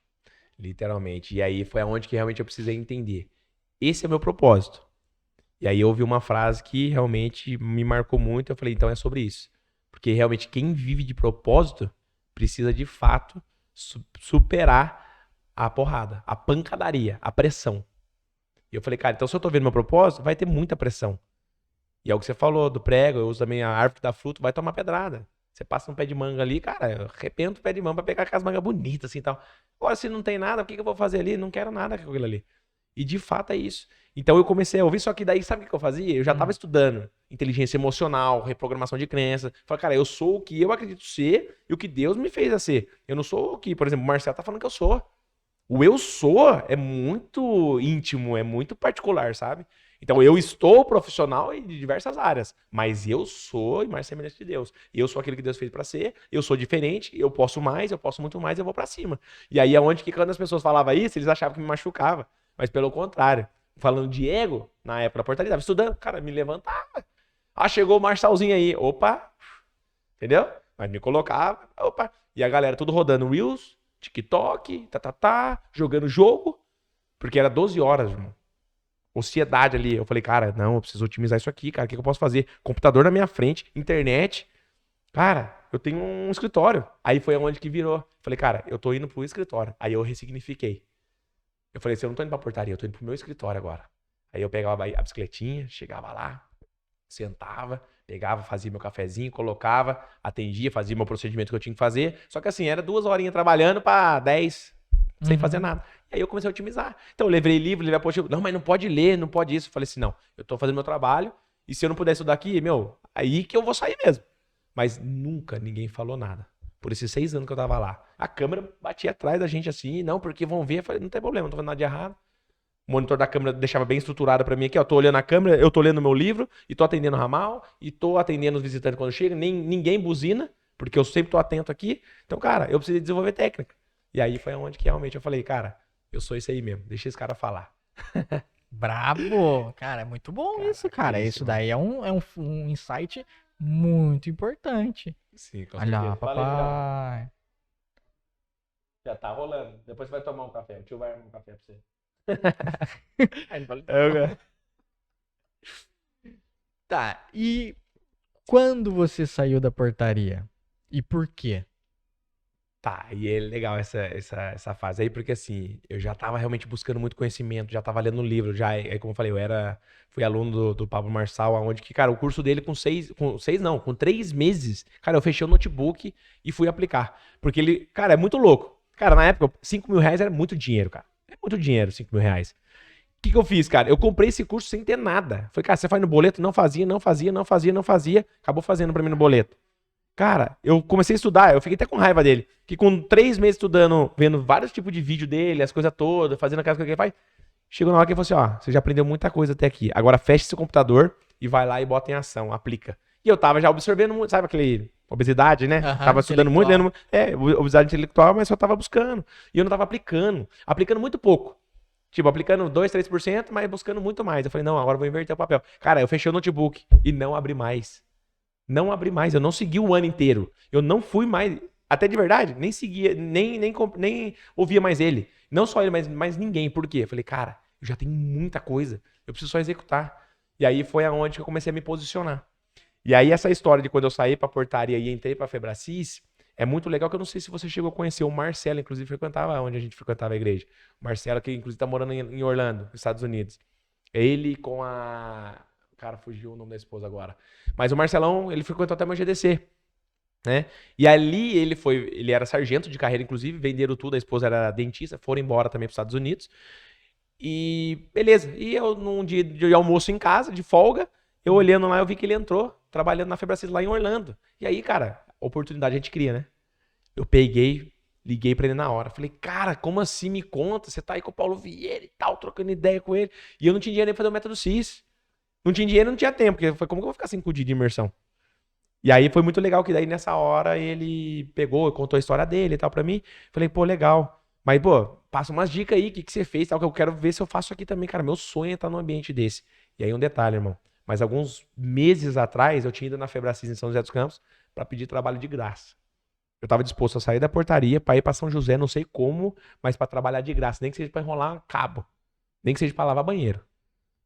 Literalmente. E aí foi aonde que realmente eu precisei entender. Esse é o meu propósito. E aí eu ouvi uma frase que realmente me marcou muito. Eu falei, então é sobre isso. Porque realmente quem vive de propósito precisa de fato superar a porrada, a pancadaria, a pressão. E eu falei, cara, então se eu tô vendo meu propósito, vai ter muita pressão. E é o que você falou do prego, eu uso também a árvore da fruta, vai tomar pedrada. Você passa um pé de manga ali, cara, eu arrebento o pé de manga pra pegar aquelas mangas bonitas assim e tal. Agora, se não tem nada, o que eu vou fazer ali? Não quero nada com aquilo ali. E de fato é isso. Então eu comecei a ouvir, só que daí sabe o que eu fazia? Eu já tava estudando inteligência emocional, reprogramação de crença. Falei, cara, eu sou o que eu acredito ser e o que Deus me fez a ser. Eu não sou o que, por exemplo, o Marcelo tá falando que eu sou. O eu sou é muito íntimo, é muito particular, sabe? Então eu estou profissional em diversas áreas, mas eu sou mais semelhante de Deus. Eu sou aquele que Deus fez pra ser, eu sou diferente, eu posso mais, eu posso muito mais, eu vou pra cima. E aí é onde que quando as pessoas falavam isso, eles achavam que me machucava, mas pelo contrário. Falando de ego, na época da portaria, tava estudando, cara, me levantava. Ah, chegou o Marçalzinho aí, opa, entendeu? Mas me colocava, opa. E a galera tudo rodando Reels, TikTok, jogando jogo, porque era 12 horas, irmão. Ansiedade ali. Eu falei, cara, não, eu preciso otimizar isso aqui, cara. O que eu posso fazer? Computador na minha frente, internet. Cara, eu tenho um escritório. Aí foi onde que virou. Falei, cara, eu tô indo pro escritório. Aí eu ressignifiquei. Eu falei assim, eu não tô indo pra portaria, eu tô indo pro meu escritório agora. Aí eu pegava a bicicletinha, chegava lá, sentava, pegava, fazia meu cafezinho, colocava, atendia, fazia meu procedimento que eu tinha que fazer. Só que assim, era 2 horinhas trabalhando pra 10, sem fazer nada. E aí eu comecei a otimizar. Então eu levei livro, levei apostila. Não, mas não pode ler, não pode isso. Eu falei assim, não, eu tô fazendo meu trabalho e se eu não puder estudar aqui, meu, aí que eu vou sair mesmo. Mas nunca ninguém falou nada. Por esses 6 anos que eu tava lá. A câmera batia atrás da gente assim, não, porque vão ver. Eu falei, não tem problema, não tô fazendo nada de errado. O monitor da câmera deixava bem estruturado pra mim aqui, ó. Tô olhando a câmera, eu tô lendo meu livro e tô atendendo o ramal e tô atendendo os visitantes quando chegam. Ninguém buzina, porque eu sempre tô atento aqui. Então, cara, eu preciso desenvolver técnica. E aí foi onde que realmente eu falei, cara, eu sou isso aí mesmo, deixa esse cara falar. Brabo! Cara, é muito bom isso, cara. Isso mano. daí é um insight muito importante. Sim, com Olha lá, certeza. Falei, filhão. papai. Já tá rolando. Depois você vai tomar um café. O tio vai arrumar um café pra você. Tá, e quando você saiu da portaria? E por quê? Tá, e é legal essa fase aí, porque assim, eu já tava realmente buscando muito conhecimento, já tava lendo livro, já, aí como eu falei, fui aluno do Pablo Marçal, aonde que, cara, o curso dele com 3 meses, cara, eu fechei o notebook e fui aplicar, porque ele, cara, é muito louco, cara, na época, R$ 5.000 era muito dinheiro, cara, é muito dinheiro, R$ 5.000. O que eu fiz, cara? Eu comprei esse curso sem ter nada, falei, cara, você faz no boleto? Não fazia, acabou fazendo pra mim no boleto. Cara, eu comecei a estudar, eu fiquei até com raiva dele. Que com 3 meses estudando, vendo vários tipos de vídeo dele, as coisas todas, fazendo aquelas coisas que ele faz, chegou na hora que ele falou assim, ó, você já aprendeu muita coisa até aqui. Agora fecha seu computador e vai lá e bota em ação, aplica. E eu tava já observando muito, sabe aquele obesidade, né? Tava estudando muito, lendo, obesidade intelectual, mas só tava buscando. E eu não tava aplicando muito pouco. Tipo, aplicando 2, 3%, mas buscando muito mais. Eu falei, não, agora eu vou inverter o papel. Cara, eu fechei o notebook e não abri mais. Não abri mais, eu não segui o ano inteiro. Eu não fui mais, até de verdade, nem seguia, nem ouvia mais ele. Não só ele, mas ninguém. Por quê? Eu falei, cara, eu já tenho muita coisa, eu preciso só executar. E aí foi aonde que eu comecei a me posicionar. E aí essa história de quando eu saí pra portaria e entrei pra Febracis, é muito legal, que eu não sei se você chegou a conhecer o Marcelo, inclusive frequentava onde a gente frequentava a igreja. O Marcelo, que inclusive tá morando em Orlando, nos Estados Unidos. Ele com a... Cara, fugiu o nome da esposa agora. Mas o Marcelão, ele frequentou até meu GDC, né? E ali ele era sargento de carreira, inclusive, venderam tudo, a esposa era dentista, foram embora também para os Estados Unidos. E beleza, e eu num dia de almoço em casa, de folga, eu olhando lá, eu vi que ele entrou, trabalhando na Febracis lá em Orlando. E aí, cara, oportunidade a gente cria, né? Eu peguei, liguei pra ele na hora. Falei, cara, como assim? Me conta, você tá aí com o Paulo Vieira e tal, trocando ideia com ele. E eu não tinha dinheiro nem pra fazer o método CIS. Não tinha dinheiro, não tinha tempo, porque foi como que eu vou ficar 5 dias de imersão? E aí foi muito legal, que daí nessa hora ele pegou, contou a história dele e tal pra mim. Falei, pô, legal. Mas, pô, passa umas dicas aí, o que você fez, tal, que eu quero ver se eu faço aqui também. Cara, meu sonho é estar num ambiente desse. E aí um detalhe, irmão. Mas alguns meses atrás, eu tinha ido na Febracis em São José dos Campos pra pedir trabalho de graça. Eu tava disposto a sair da portaria pra ir pra São José, não sei como, mas pra trabalhar de graça. Nem que seja pra enrolar um cabo. Nem que seja pra lavar banheiro.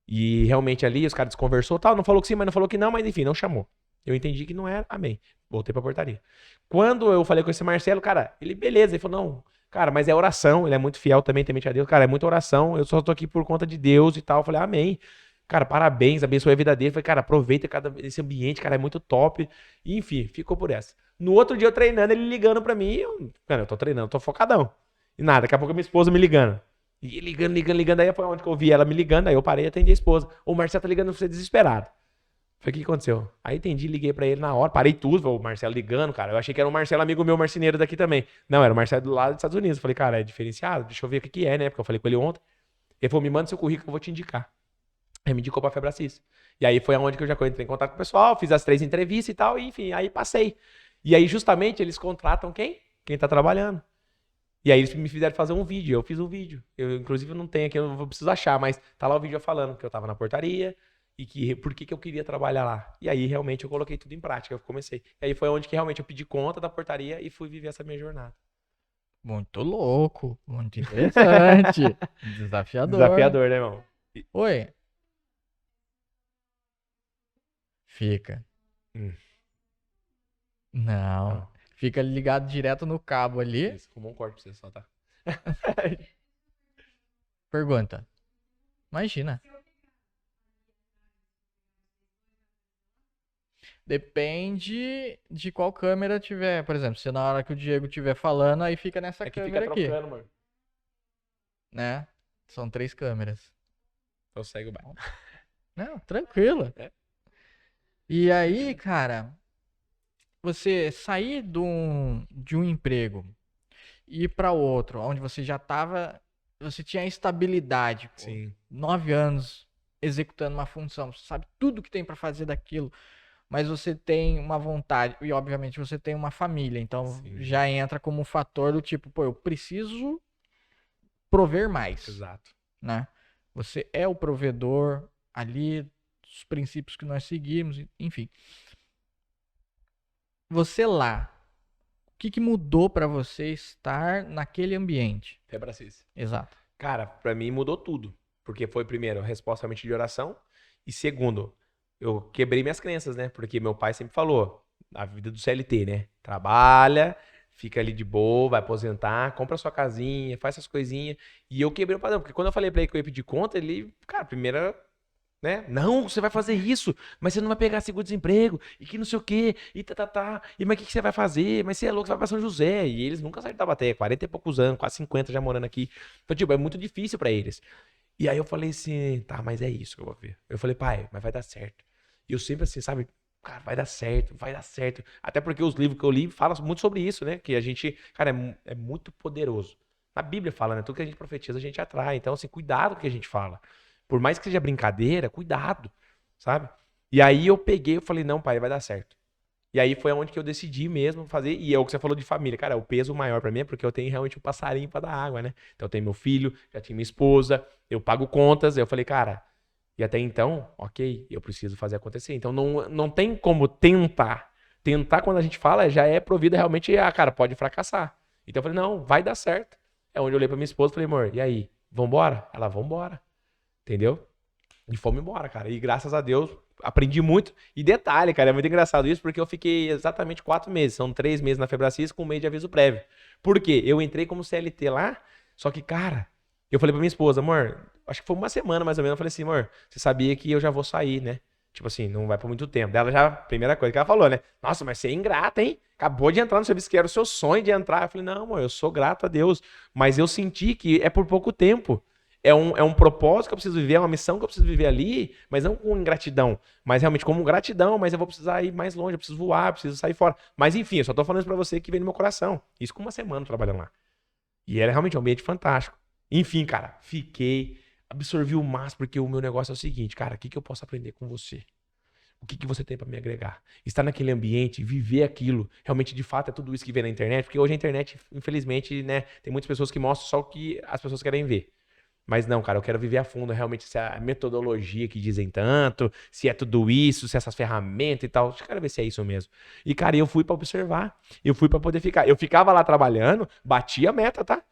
E realmente ali os caras conversou, tal, não falou que sim, mas não falou que não, mas enfim, não chamou. Eu entendi que não era, amém. Voltei pra portaria. Quando eu falei com esse Marcelo, cara, ele, beleza, ele falou, não, cara, mas é oração, ele é muito fiel também, temente a Deus, cara, é muita oração, eu só tô aqui por conta de Deus e tal. Eu falei, amém. Cara, parabéns, abençoe a vida dele. Falei, cara, aproveita esse ambiente, cara, é muito top. E, enfim, ficou por essa. No outro dia eu treinando, ele ligando pra mim, cara, eu tô treinando, tô focadão. E nada, daqui a pouco a minha esposa me ligando. E ligando, aí foi onde que eu vi ela me ligando, aí eu parei e atendi a esposa. O Marcelo tá ligando pra você desesperado. Falei, o que aconteceu? Aí entendi, liguei pra ele na hora, parei tudo, falei, o Marcelo ligando, cara. Eu achei que era um Marcelo amigo meu, marceneiro daqui também. Não, era o Marcelo do lado dos Estados Unidos. Falei, cara, é diferenciado, deixa eu ver o que que é, né? Porque eu falei com ele ontem. Ele falou, me manda seu currículo que eu vou te indicar. Aí me indicou pra Febracis. E aí foi aonde que eu já entrei em contato com o pessoal, fiz as 3 entrevistas e tal, e enfim, aí passei. E aí justamente eles contratam quem? Quem tá trabalhando. E aí eles me fizeram fazer um vídeo, eu fiz um vídeo. Eu, inclusive, não tenho aqui, eu não preciso achar, mas tá lá o vídeo falando que eu tava na portaria e que por que que eu queria trabalhar lá. E aí realmente eu coloquei tudo em prática, eu comecei. E aí foi onde que realmente eu pedi conta da portaria e fui viver essa minha jornada. Muito louco, muito interessante, desafiador. Desafiador, né, irmão? Oi, fica. Hum, Não, não, fica ligado direto no cabo ali. isso, arrumou um corte pra você só, tá? Pergunta. Imagina. Depende de qual câmera tiver. Por exemplo, se na hora que o Diego estiver falando, aí fica nessa Aqui fica câmera aqui, trocando, mano. né? São 3 câmeras. Então segue o baile. Não, tranquilo. É. E aí, cara, você sair de um emprego e ir para outro, onde você já tava, você tinha estabilidade, pô, Sim. 9 anos executando uma função, você sabe tudo que tem para fazer daquilo, mas você tem uma vontade, e obviamente você tem uma família, então Sim. já entra como um fator do tipo, pô, eu preciso prover mais, Exato. né? Você é o provedor ali, os princípios que nós seguimos, enfim. Você lá, o que que mudou pra você estar naquele ambiente? Febracis. Exato. Cara, pra mim mudou tudo. Porque foi, primeiro, a resposta realmente de oração. E segundo, eu quebrei minhas crenças, né? Porque meu pai sempre falou, a vida do CLT, né? Trabalha, fica ali de boa, vai aposentar, compra sua casinha, faz essas coisinhas. E eu quebrei o padrão, porque quando eu falei pra ele que eu ia pedir conta, ele, cara, primeira, né? Não, você vai fazer isso, mas você não vai pegar seguro-desemprego, e que não sei o quê, e tá. E mas o que que você vai fazer? Mas você é louco, você vai pra São José. E eles nunca saíram de Taubaté, 40 e poucos anos, quase 50 já morando aqui. Então, tipo, é muito difícil pra eles. E aí eu falei assim, tá, mas é isso que eu vou ver. Eu falei, pai, mas vai dar certo. E eu sempre assim, sabe, cara, vai dar certo, vai dar certo. Até porque os livros que eu li falam muito sobre isso, né? Que a gente, cara, é muito poderoso. A Bíblia fala, né? Tudo que a gente profetiza, a gente atrai. Então, assim, cuidado com o que a gente fala. Por mais que seja brincadeira, cuidado, sabe? E aí eu peguei, eu falei, não, pai, vai dar certo. E aí foi onde que eu decidi mesmo fazer. E é o que você falou de família. Cara, o peso maior pra mim é porque eu tenho realmente um passarinho pra dar água, né? Então eu tenho meu filho, já tinha minha esposa, eu pago contas. Eu falei, cara, e até então, ok, eu preciso fazer acontecer. Então não tem como tentar. Tentar, quando a gente fala, já é provida realmente, cara, pode fracassar. Então eu falei, não, vai dar certo. É onde eu olhei pra minha esposa e falei, amor, e aí? Vambora? Ela, vambora. Entendeu? E fomos embora, cara. E graças a Deus, aprendi muito. E detalhe, cara, é muito engraçado isso, porque eu fiquei exatamente 4 meses. São 3 meses na Febracis com um mês de aviso prévio. Por quê? Eu entrei como CLT lá, só que, cara, eu falei pra minha esposa, amor, acho que foi uma semana mais ou menos, eu falei assim, amor, você sabia que eu já vou sair, né? Tipo assim, não vai por muito tempo. Dela já, primeira coisa que ela falou, né? Nossa, mas você é ingrata, hein? Acabou de entrar no serviço que era o seu sonho de entrar. Eu falei, não, amor, eu sou grato a Deus. Mas eu senti que é por pouco tempo. É um propósito que eu preciso viver, é uma missão que eu preciso viver ali, mas não com ingratidão, mas realmente como gratidão, mas eu vou precisar ir mais longe, eu preciso voar, eu preciso sair fora. Mas enfim, eu só tô falando isso pra você que vem no meu coração. Isso com uma semana trabalhando lá. E era realmente um ambiente fantástico. Enfim, cara, fiquei, absorvi o máximo, porque o meu negócio é o seguinte, cara, o que eu posso aprender com você? O que você tem pra me agregar? Estar naquele ambiente, viver aquilo, realmente de fato é tudo isso que vem na internet, porque hoje a internet, infelizmente, né, tem muitas pessoas que mostram só o que as pessoas querem ver. Mas não, cara, eu quero viver a fundo realmente se é a metodologia que dizem tanto, se é tudo isso, se é essas ferramentas e tal. Eu quero ver se é isso mesmo. E, cara, eu fui pra observar. Eu fui pra poder ficar. Eu ficava lá trabalhando, batia a meta, tá?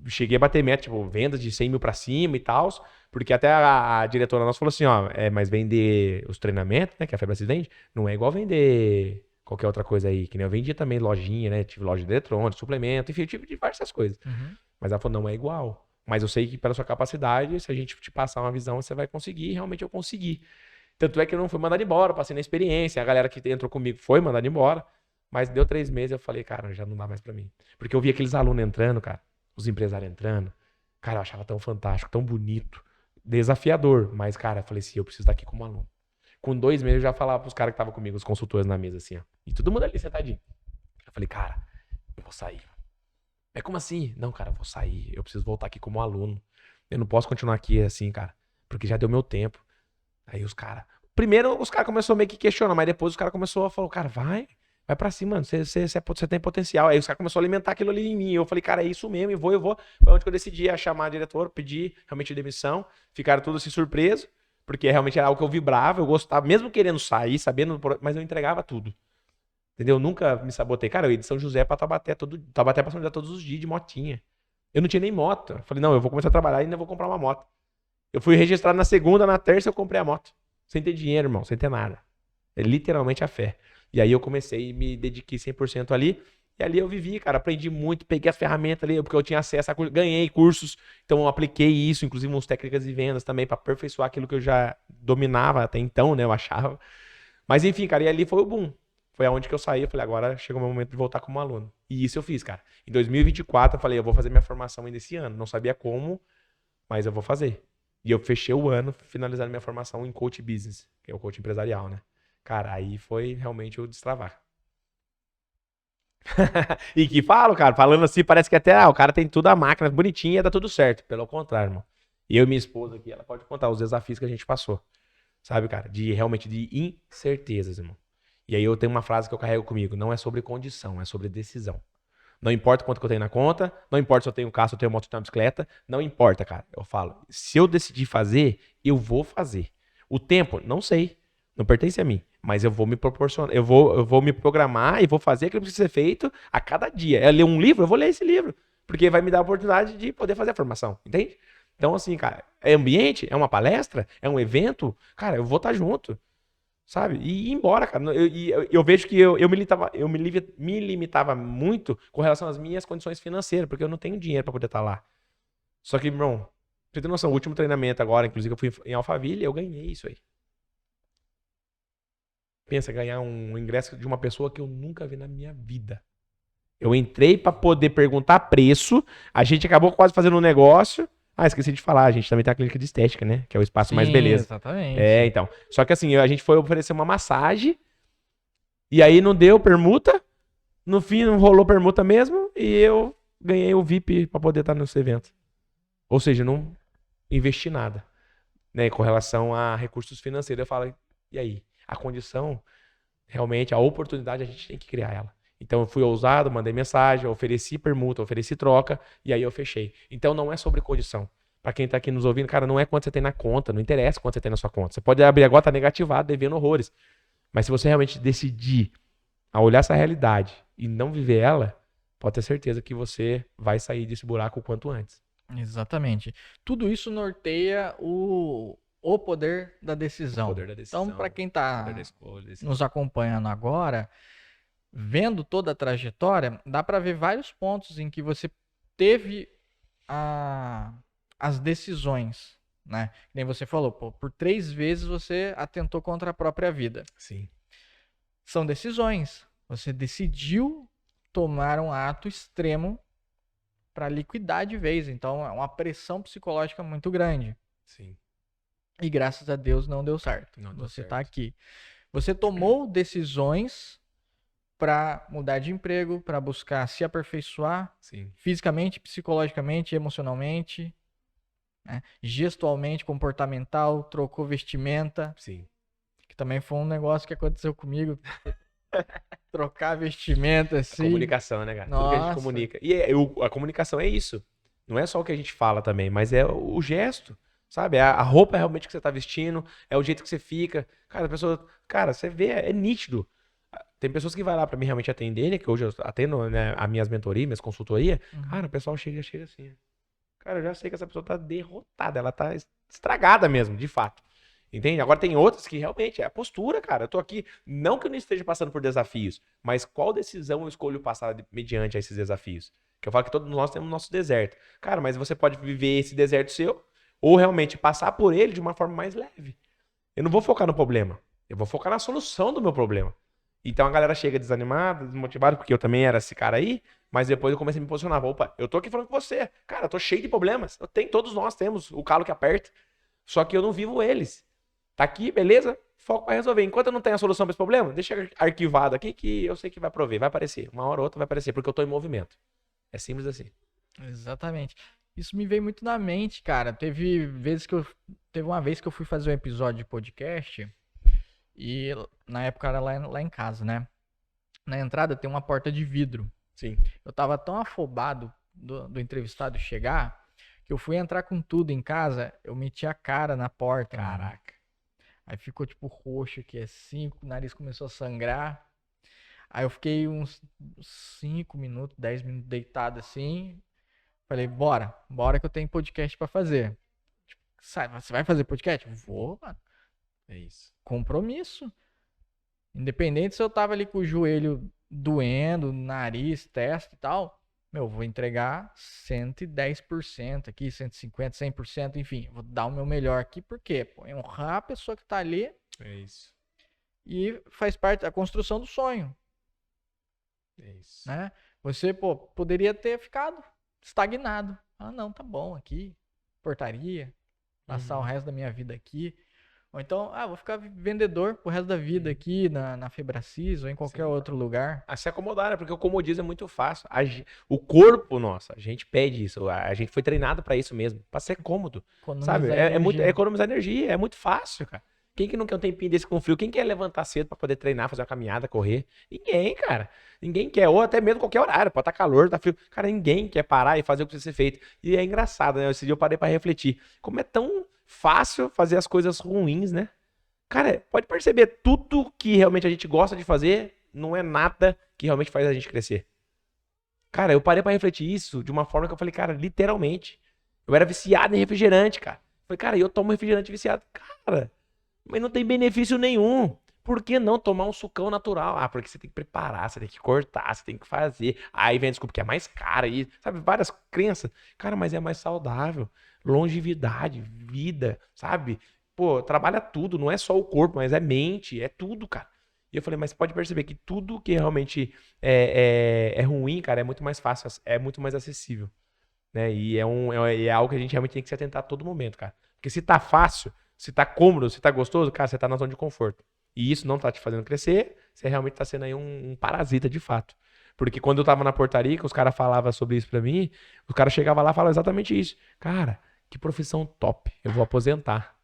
Cheguei a bater meta, tipo, vendas de 100 mil pra cima e tal. Porque até a diretora nossa falou assim, ó, mas vender os treinamentos, né, que a Febracis vende, não é igual vender qualquer outra coisa aí. Que nem eu vendia também lojinha, né? Tive loja de eletrônicos, suplemento, enfim, eu tive de várias coisas. Mas ela falou, não é igual. Mas eu sei que pela sua capacidade, se a gente te passar uma visão, você vai conseguir. E realmente eu consegui. Tanto é que eu não fui mandado embora, passei na experiência. A galera que entrou comigo foi mandada embora. Mas deu 3 meses, eu falei, cara, já não dá mais pra mim. Porque eu vi aqueles alunos entrando, cara. Os empresários entrando. Cara, eu achava tão fantástico, tão bonito. Desafiador. Mas, cara, eu falei assim, eu preciso estar aqui como aluno. Com 2 meses eu já falava pros caras que estavam comigo, os consultores na mesa, assim, ó. E todo mundo ali sentadinho. Eu falei, cara, eu vou sair. É como assim? Não, cara, eu vou sair. Eu preciso voltar aqui como aluno. Eu não posso continuar aqui assim, cara. Porque já deu meu tempo. Aí os caras. Primeiro os caras começaram meio que questionar, mas depois os caras começaram a falar, cara, vai pra cima, mano. Você tem potencial. Aí os caras começaram a alimentar aquilo ali em mim. Eu falei, cara, é isso mesmo, eu vou. Foi onde que eu decidi a chamar a diretora, pedir realmente demissão. Ficaram todos assim surpresos, porque realmente era algo que eu vibrava, eu gostava, mesmo querendo sair, sabendo, mas eu entregava tudo. Entendeu? Eu nunca me sabotei. Cara, eu ia de São José pra Taubaté pra São José todos os dias de motinha. Eu não tinha nem moto. Eu falei, não, eu vou começar a trabalhar e ainda vou comprar uma moto. Eu fui registrado na segunda, na terça eu comprei a moto. Sem ter dinheiro, irmão, sem ter nada. É literalmente a fé. E aí eu comecei e me dediquei 100% ali. E ali eu vivi, cara, aprendi muito, peguei as ferramentas ali, porque eu tinha acesso a cursos, ganhei cursos, então eu apliquei isso, inclusive uns técnicas de vendas também, pra aperfeiçoar aquilo que eu já dominava até então, né, eu achava. Mas enfim, cara, e ali foi o boom. Foi aonde que eu saí, eu falei, agora chegou o meu momento de voltar como aluno. E isso eu fiz, cara. Em 2024 eu falei, eu vou fazer minha formação ainda esse ano. Não sabia como, mas eu vou fazer. E eu fechei o ano finalizando minha formação em coach business, que é o coach empresarial, né? Cara, aí foi realmente o destravar. E que falo, cara, falando assim, parece que até o cara tem tudo a máquina bonitinha e dá tudo certo. Pelo contrário, irmão. E eu e minha esposa aqui, ela pode contar os desafios que a gente passou. Sabe, cara? De realmente de incertezas, irmão. E aí eu tenho uma frase que eu carrego comigo. Não é sobre condição, é sobre decisão. Não importa quanto que eu tenho na conta, não importa se eu tenho um carro, se eu tenho moto, se eu tenho uma bicicleta, não importa, cara. Eu falo, se eu decidir fazer, eu vou fazer. O tempo, não sei, não pertence a mim, mas eu vou me proporcionar, eu vou me programar e vou fazer aquilo que precisa ser feito a cada dia. É ler um livro, eu vou ler esse livro, porque vai me dar a oportunidade de poder fazer a formação, entende? Então, assim, cara, é ambiente, é uma palestra, é um evento, cara, eu vou estar junto. Sabe? E ir embora, cara. Eu vejo que eu me limitava muito com relação às minhas condições financeiras, porque eu não tenho dinheiro pra poder estar lá. Só que, irmão, pra você ter noção, o último treinamento agora, inclusive eu fui em Alphaville, eu ganhei isso aí. Pensa, ganhar um ingresso de uma pessoa que eu nunca vi na minha vida. Eu entrei pra poder perguntar preço, a gente acabou quase fazendo um negócio. Ah, esqueci de falar, a gente também tem a clínica de estética, né? Que é o espaço mais Sim, beleza. exatamente. É, então. Só que assim, a gente foi oferecer uma massagem, e aí não deu permuta, no fim não rolou permuta mesmo, e eu ganhei o VIP pra poder estar nesse evento. Ou seja, não investi nada, né? Com relação a recursos financeiros, eu falo, e aí? A condição, realmente, a oportunidade, a gente tem que criar ela. Então eu fui ousado, mandei mensagem, ofereci permuta, ofereci troca, e aí eu fechei. Então não é sobre condição. Pra quem tá aqui nos ouvindo, cara, não é quanto você tem na conta, não interessa quanto você tem na sua conta. Você pode abrir agora, tá negativado, devendo horrores. Mas se você realmente decidir a olhar essa realidade e não viver ela, pode ter certeza que você vai sair desse buraco o quanto antes. Exatamente. Tudo isso norteia o O Poder da Decisão. O Poder da Decisão. Então, para quem Poder está da escolha. nos acompanhando agora, vendo toda a trajetória, dá para ver vários pontos em que você teve as decisões, né? Nem você falou, pô, por 3 vezes você atentou contra a própria vida. Sim. São decisões. Você decidiu tomar um ato extremo para liquidar de vez. Então, é uma pressão psicológica muito grande. Sim. E graças a Deus não deu certo. Não deu Você certo. está aqui. Você tomou decisões para mudar de emprego, para buscar se aperfeiçoar Sim. fisicamente, psicologicamente, emocionalmente, né? Gestualmente, comportamental, trocou vestimenta, Sim. que também foi um negócio que aconteceu comigo. Trocar vestimenta, assim. Comunicação, né, cara? Tudo que a gente Nossa. comunica. E a comunicação é isso. Não é só o que a gente fala também, mas é o gesto, sabe? A roupa realmente que você tá vestindo, é o jeito que você fica. Cara, a pessoa... Cara, você vê, é nítido. Tem pessoas que vai lá pra mim realmente atender, né? Que hoje eu atendo, né, as minhas mentorias, minhas consultorias. Cara, o pessoal chega assim. Cara, eu já sei que essa pessoa tá derrotada. Ela tá estragada mesmo, de fato. Entende? Agora tem outras que realmente é a postura, cara. Eu tô aqui, não que eu não esteja passando por desafios, mas qual decisão eu escolho passar mediante a esses desafios? Que eu falo que todos nós temos nosso deserto. Cara, mas você pode viver esse deserto seu ou realmente passar por ele de uma forma mais leve. Eu não vou focar no problema. Eu vou focar na solução do meu problema. Então a galera chega desanimada, desmotivada, porque eu também era esse cara aí, mas depois eu comecei a me posicionar. Opa, eu tô aqui falando com você. Cara, eu tô cheio de problemas. Todos nós temos o calo que aperta. Só que eu não vivo eles. Tá aqui, beleza? Foco pra resolver. Enquanto eu não tenho a solução pra esse problema, deixa arquivado aqui que eu sei que vai prover. Vai aparecer. Uma hora ou outra vai aparecer, porque eu tô em movimento. É simples assim. Exatamente. Isso me veio muito na mente, cara. Teve uma vez que eu fui fazer um episódio de podcast e na época era lá em casa, né? Na entrada tem uma porta de vidro. Sim. Eu tava tão afobado do entrevistado chegar que eu fui entrar com tudo em casa, eu meti a cara na porta. Mano. Caraca. Aí ficou tipo roxo aqui assim, o nariz começou a sangrar. Aí eu fiquei uns 5 minutos, 10 minutos deitado assim. Falei, bora que eu tenho podcast pra fazer. Tipo, você vai fazer podcast? Vou, mano. É isso. Compromisso. Independente se eu tava ali com o joelho doendo, nariz, testa e tal. Meu, vou entregar 110% aqui, 150%, 100%, enfim. Vou dar o meu melhor aqui, porque é honrar a pessoa que tá ali. É isso. E faz parte da construção do sonho. É isso. Né? Você, poderia ter ficado estagnado. Ah, não, tá bom aqui. Portaria. Passar o resto da minha vida aqui. Ou então, vou ficar vendedor pro resto da vida aqui na Febracis ou em qualquer outro lugar. A se acomodar, né? Porque o comodismo é muito fácil. O corpo, nossa, a gente pede isso. A gente foi treinado pra isso mesmo. Pra ser cômodo. Sabe? É economizar energia. É muito fácil, cara. Quem que não quer um tempinho desse com frio? Quem quer levantar cedo pra poder treinar, fazer uma caminhada, correr? Ninguém, cara. Ninguém quer. Ou até mesmo qualquer horário. Pode estar calor, tá frio. Cara, ninguém quer parar e fazer o que precisa ser feito. E é engraçado, né? Esse dia eu parei pra refletir. Como é tão fácil fazer as coisas ruins, né? Cara, pode perceber, tudo que realmente a gente gosta de fazer não é nada que realmente faz a gente crescer. Cara, eu parei pra refletir isso de uma forma que eu falei, cara, literalmente. Eu era viciado em refrigerante, cara. Falei, cara, eu tomo refrigerante viciado. Cara, mas não tem benefício nenhum. Por que não tomar um sucão natural? Ah, porque você tem que preparar, você tem que cortar, você tem que fazer. Aí vem a desculpa que é mais cara aí, sabe? Várias crenças. Cara, mas é mais saudável. Longevidade, vida, sabe? Pô, trabalha tudo, não é só o corpo, mas é mente, é tudo, cara. E eu falei, mas pode perceber que tudo que realmente é ruim, cara, é muito mais fácil, é muito mais acessível, né? E é algo que a gente realmente tem que se atentar a todo momento, cara. Porque se tá fácil, se tá cômodo, se tá gostoso, cara, você tá na zona de conforto. E isso não tá te fazendo crescer, você realmente tá sendo aí um parasita de fato. Porque quando eu tava na portaria, que os caras falavam sobre isso pra mim, os caras chegavam lá e falavam exatamente isso. Cara, que profissão top, eu vou aposentar.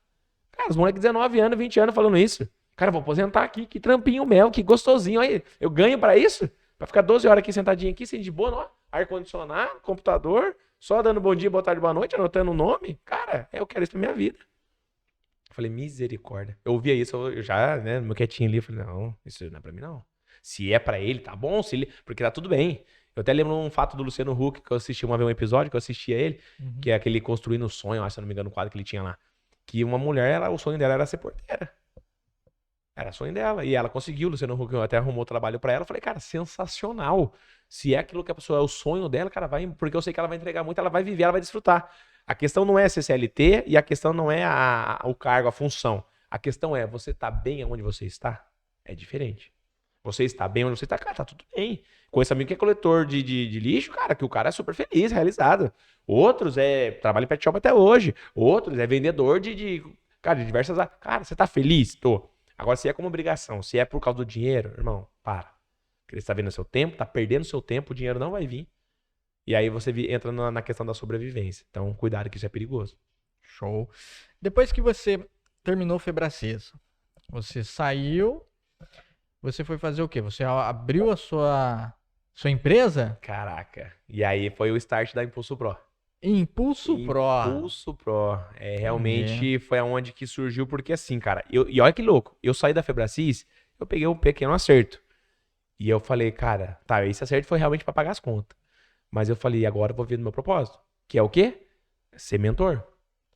Cara, os moleques de 19 anos, 20 anos falando isso. Cara, eu vou aposentar aqui, que trampinho mel, que gostosinho. Aí, eu ganho pra isso? Pra ficar 12 horas aqui sentadinho aqui, sem de boa, não? Ar-condicionado, computador, só dando bom dia, boa tarde, boa noite, anotando o nome. Cara, eu quero isso pra minha vida. Eu falei, misericórdia. Eu ouvia isso, eu já, né, no meu quietinho ali, eu falei, não, isso não é pra mim, não. Se é pra ele, tá bom, porque tá tudo bem. Eu até lembro um fato do Luciano Huck, que eu assisti uma vez um episódio, que eu assisti a ele, que é aquele Construindo o Sonho, se eu não me engano, o quadro que ele tinha lá. que uma mulher, o sonho dela era ser porteira. Era sonho dela. E ela conseguiu, o Luciano Huck até arrumou trabalho pra ela. Eu falei, cara, sensacional. Se é aquilo que a pessoa é o sonho dela, cara, vai, porque eu sei que ela vai entregar muito, ela vai viver, ela vai desfrutar. A questão não é ser CLT e a questão não é o cargo, a função. A questão é, você tá bem onde você está? É diferente. Você está bem onde você está? Cara, tá tudo bem. Conheço amigo que é coletor de lixo, cara, que o cara é super feliz, realizado. Outros trabalha em pet shop até hoje. Outros é vendedor cara, de diversas áreas. Cara, você tá feliz? Tô. Agora, se é como obrigação, se é por causa do dinheiro, irmão, para. Porque você tá vendo o seu tempo, tá perdendo o seu tempo, o dinheiro não vai vir. E aí você entra na questão da sobrevivência. Então, cuidado que isso é perigoso. Show. Depois que você terminou o Febracis, você saiu, você foi fazer o quê? Você abriu a sua empresa? Caraca. E aí foi o start da Impulso Pro. Impulso Pro. Impulso Pro. Realmente foi aonde que surgiu, porque assim, cara, e olha que louco, eu saí da Febracis, eu peguei um pequeno acerto. E eu falei, cara, tá, esse acerto foi realmente pra pagar as contas. Mas eu falei, agora eu vou ver no meu propósito. Que é o quê? Ser mentor.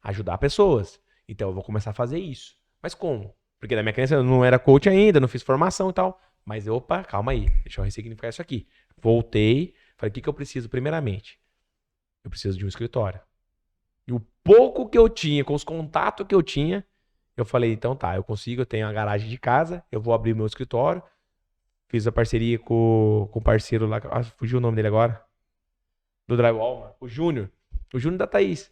Ajudar pessoas. Então eu vou começar a fazer isso. Mas como? Porque na minha crença eu não era coach ainda, não fiz formação e tal. Mas opa, calma aí, deixa eu ressignificar isso aqui. Voltei, falei, o que eu preciso primeiramente? Eu preciso de um escritório. E o pouco que eu tinha, com os contatos que eu tinha, eu falei, então tá, eu consigo, eu tenho a garagem de casa, eu vou abrir meu escritório. Fiz a parceria com o parceiro lá, fugiu o nome dele agora. Do drywall, mano. O Júnior da Thaís.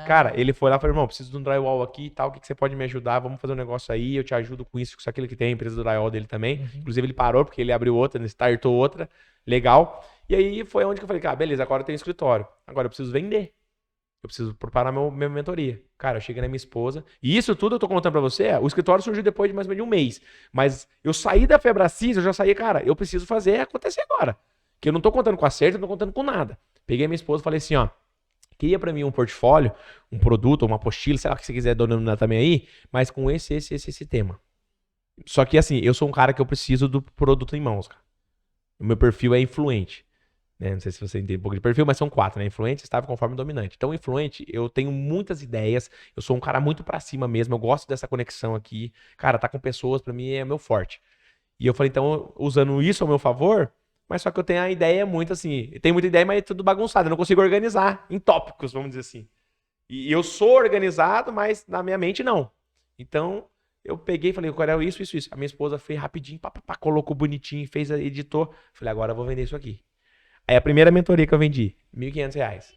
Cara, ele foi lá e falou, irmão, preciso de um drywall aqui e tal, o que você pode me ajudar? Vamos fazer um negócio aí, eu te ajudo com isso, com aquilo que tem, a empresa do drywall dele também. Inclusive ele parou, porque ele abriu outra, ele startou outra, legal. E aí foi onde que eu falei, cara, beleza, agora eu tenho escritório, agora eu preciso vender. Eu preciso preparar minha mentoria. Cara, eu cheguei na minha esposa, e isso tudo eu tô contando pra você, o escritório surgiu depois de mais ou menos de um mês. Mas eu saí da Febracis, eu já saí, cara, eu preciso fazer acontecer agora. Que eu não tô contando com acerto, eu não tô contando com nada. Peguei minha esposa e falei assim, ó, cria pra mim um portfólio, um produto, uma apostila, sei lá o que você quiser denominar também aí, mas com esse tema. Só que assim, eu sou um cara que eu preciso do produto em mãos, cara. O meu perfil é influente. Né? Não sei se você entende um pouco de perfil, mas são 4, né? Influente, estável, conforme dominante. Então, influente, eu tenho muitas ideias, eu sou um cara muito pra cima mesmo, eu gosto dessa conexão aqui. Cara, tá com pessoas, pra mim, é meu forte. E eu falei, então, usando isso ao meu favor, mas só que eu tenho a ideia muito assim, eu tenho muita ideia, mas é tudo bagunçado, eu não consigo organizar em tópicos, vamos dizer assim. E eu sou organizado, mas na minha mente não. Então, eu peguei e falei, eu quero isso. A minha esposa fez rapidinho, colocou bonitinho, fez, editou. Falei, agora eu vou vender isso aqui. Aí a primeira mentoria que eu vendi, R$1.500.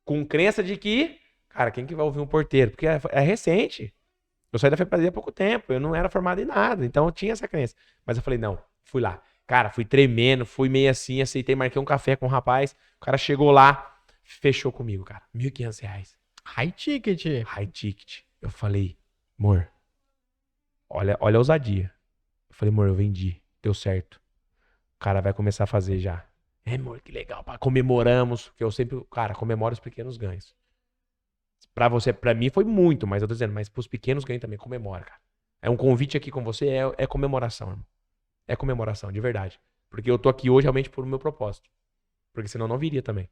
Com crença de que, cara, quem que vai ouvir um porteiro? Porque é recente. Eu saí da FEPASI há pouco tempo, eu não era formado em nada, então eu tinha essa crença. Mas eu falei, não, fui lá. Cara, fui tremendo, fui meio assim, aceitei, marquei um café com um rapaz. O cara chegou lá, fechou comigo, cara. R$1.500. High ticket. High ticket. Eu falei, amor, olha a ousadia. Eu falei, amor, eu vendi, deu certo. O cara vai começar a fazer já. Amor, que legal, pá. Comemoramos, que eu sempre, cara, comemoro os pequenos ganhos. Pra você, pra mim foi muito, mas eu tô dizendo, mas pros pequenos ganhos também comemora, cara. É um convite aqui com você, é comemoração, irmão. É comemoração, de verdade. Porque eu tô aqui hoje realmente por meu propósito. Porque senão eu não viria também.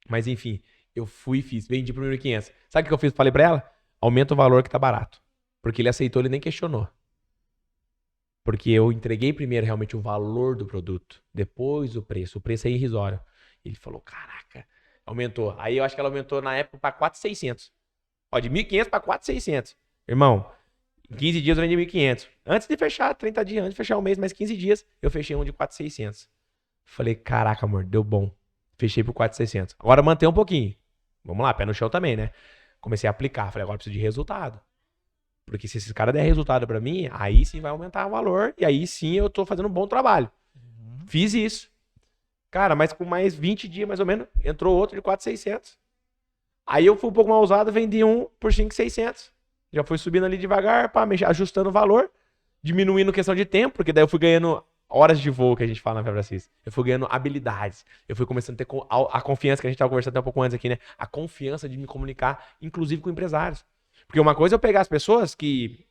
Mas enfim, eu fui e fiz. Vendi por 1.500. Sabe o que eu fiz? Falei pra ela? Aumenta o valor que tá barato. Porque ele aceitou, ele nem questionou. Porque eu entreguei primeiro realmente o valor do produto. Depois o preço. O preço é irrisório. Ele falou, caraca, aumentou. Aí eu acho que ela aumentou na época pra 4.600. Ó, de 1.500 pra 4.600. Irmão, em 15 dias eu vendi 1.500. Antes de fechar, 30 dias, antes de fechar um mês, mais 15 dias, eu fechei um de 4.600. Falei, caraca, amor, deu bom. Fechei por 4.600. Agora mantém um pouquinho. Vamos lá, pé no chão também, né? Comecei a aplicar. Falei, agora eu preciso de resultado. Porque se esses caras der resultado pra mim, aí sim vai aumentar o valor. E aí sim eu tô fazendo um bom trabalho. Fiz isso. Cara, mas com mais 20 dias, mais ou menos, entrou outro de 4.600. Aí eu fui um pouco mais ousado, vendi um por 5.600. Já fui subindo ali devagar, pá, ajustando o valor, diminuindo questão de tempo, porque daí eu fui ganhando horas de voo, que a gente fala na Febracis. Eu fui ganhando habilidades. Eu fui começando a ter a confiança, que a gente tava conversando até um pouco antes aqui, né? A confiança de me comunicar, inclusive com empresários. Porque uma coisa é eu pegar as pessoas que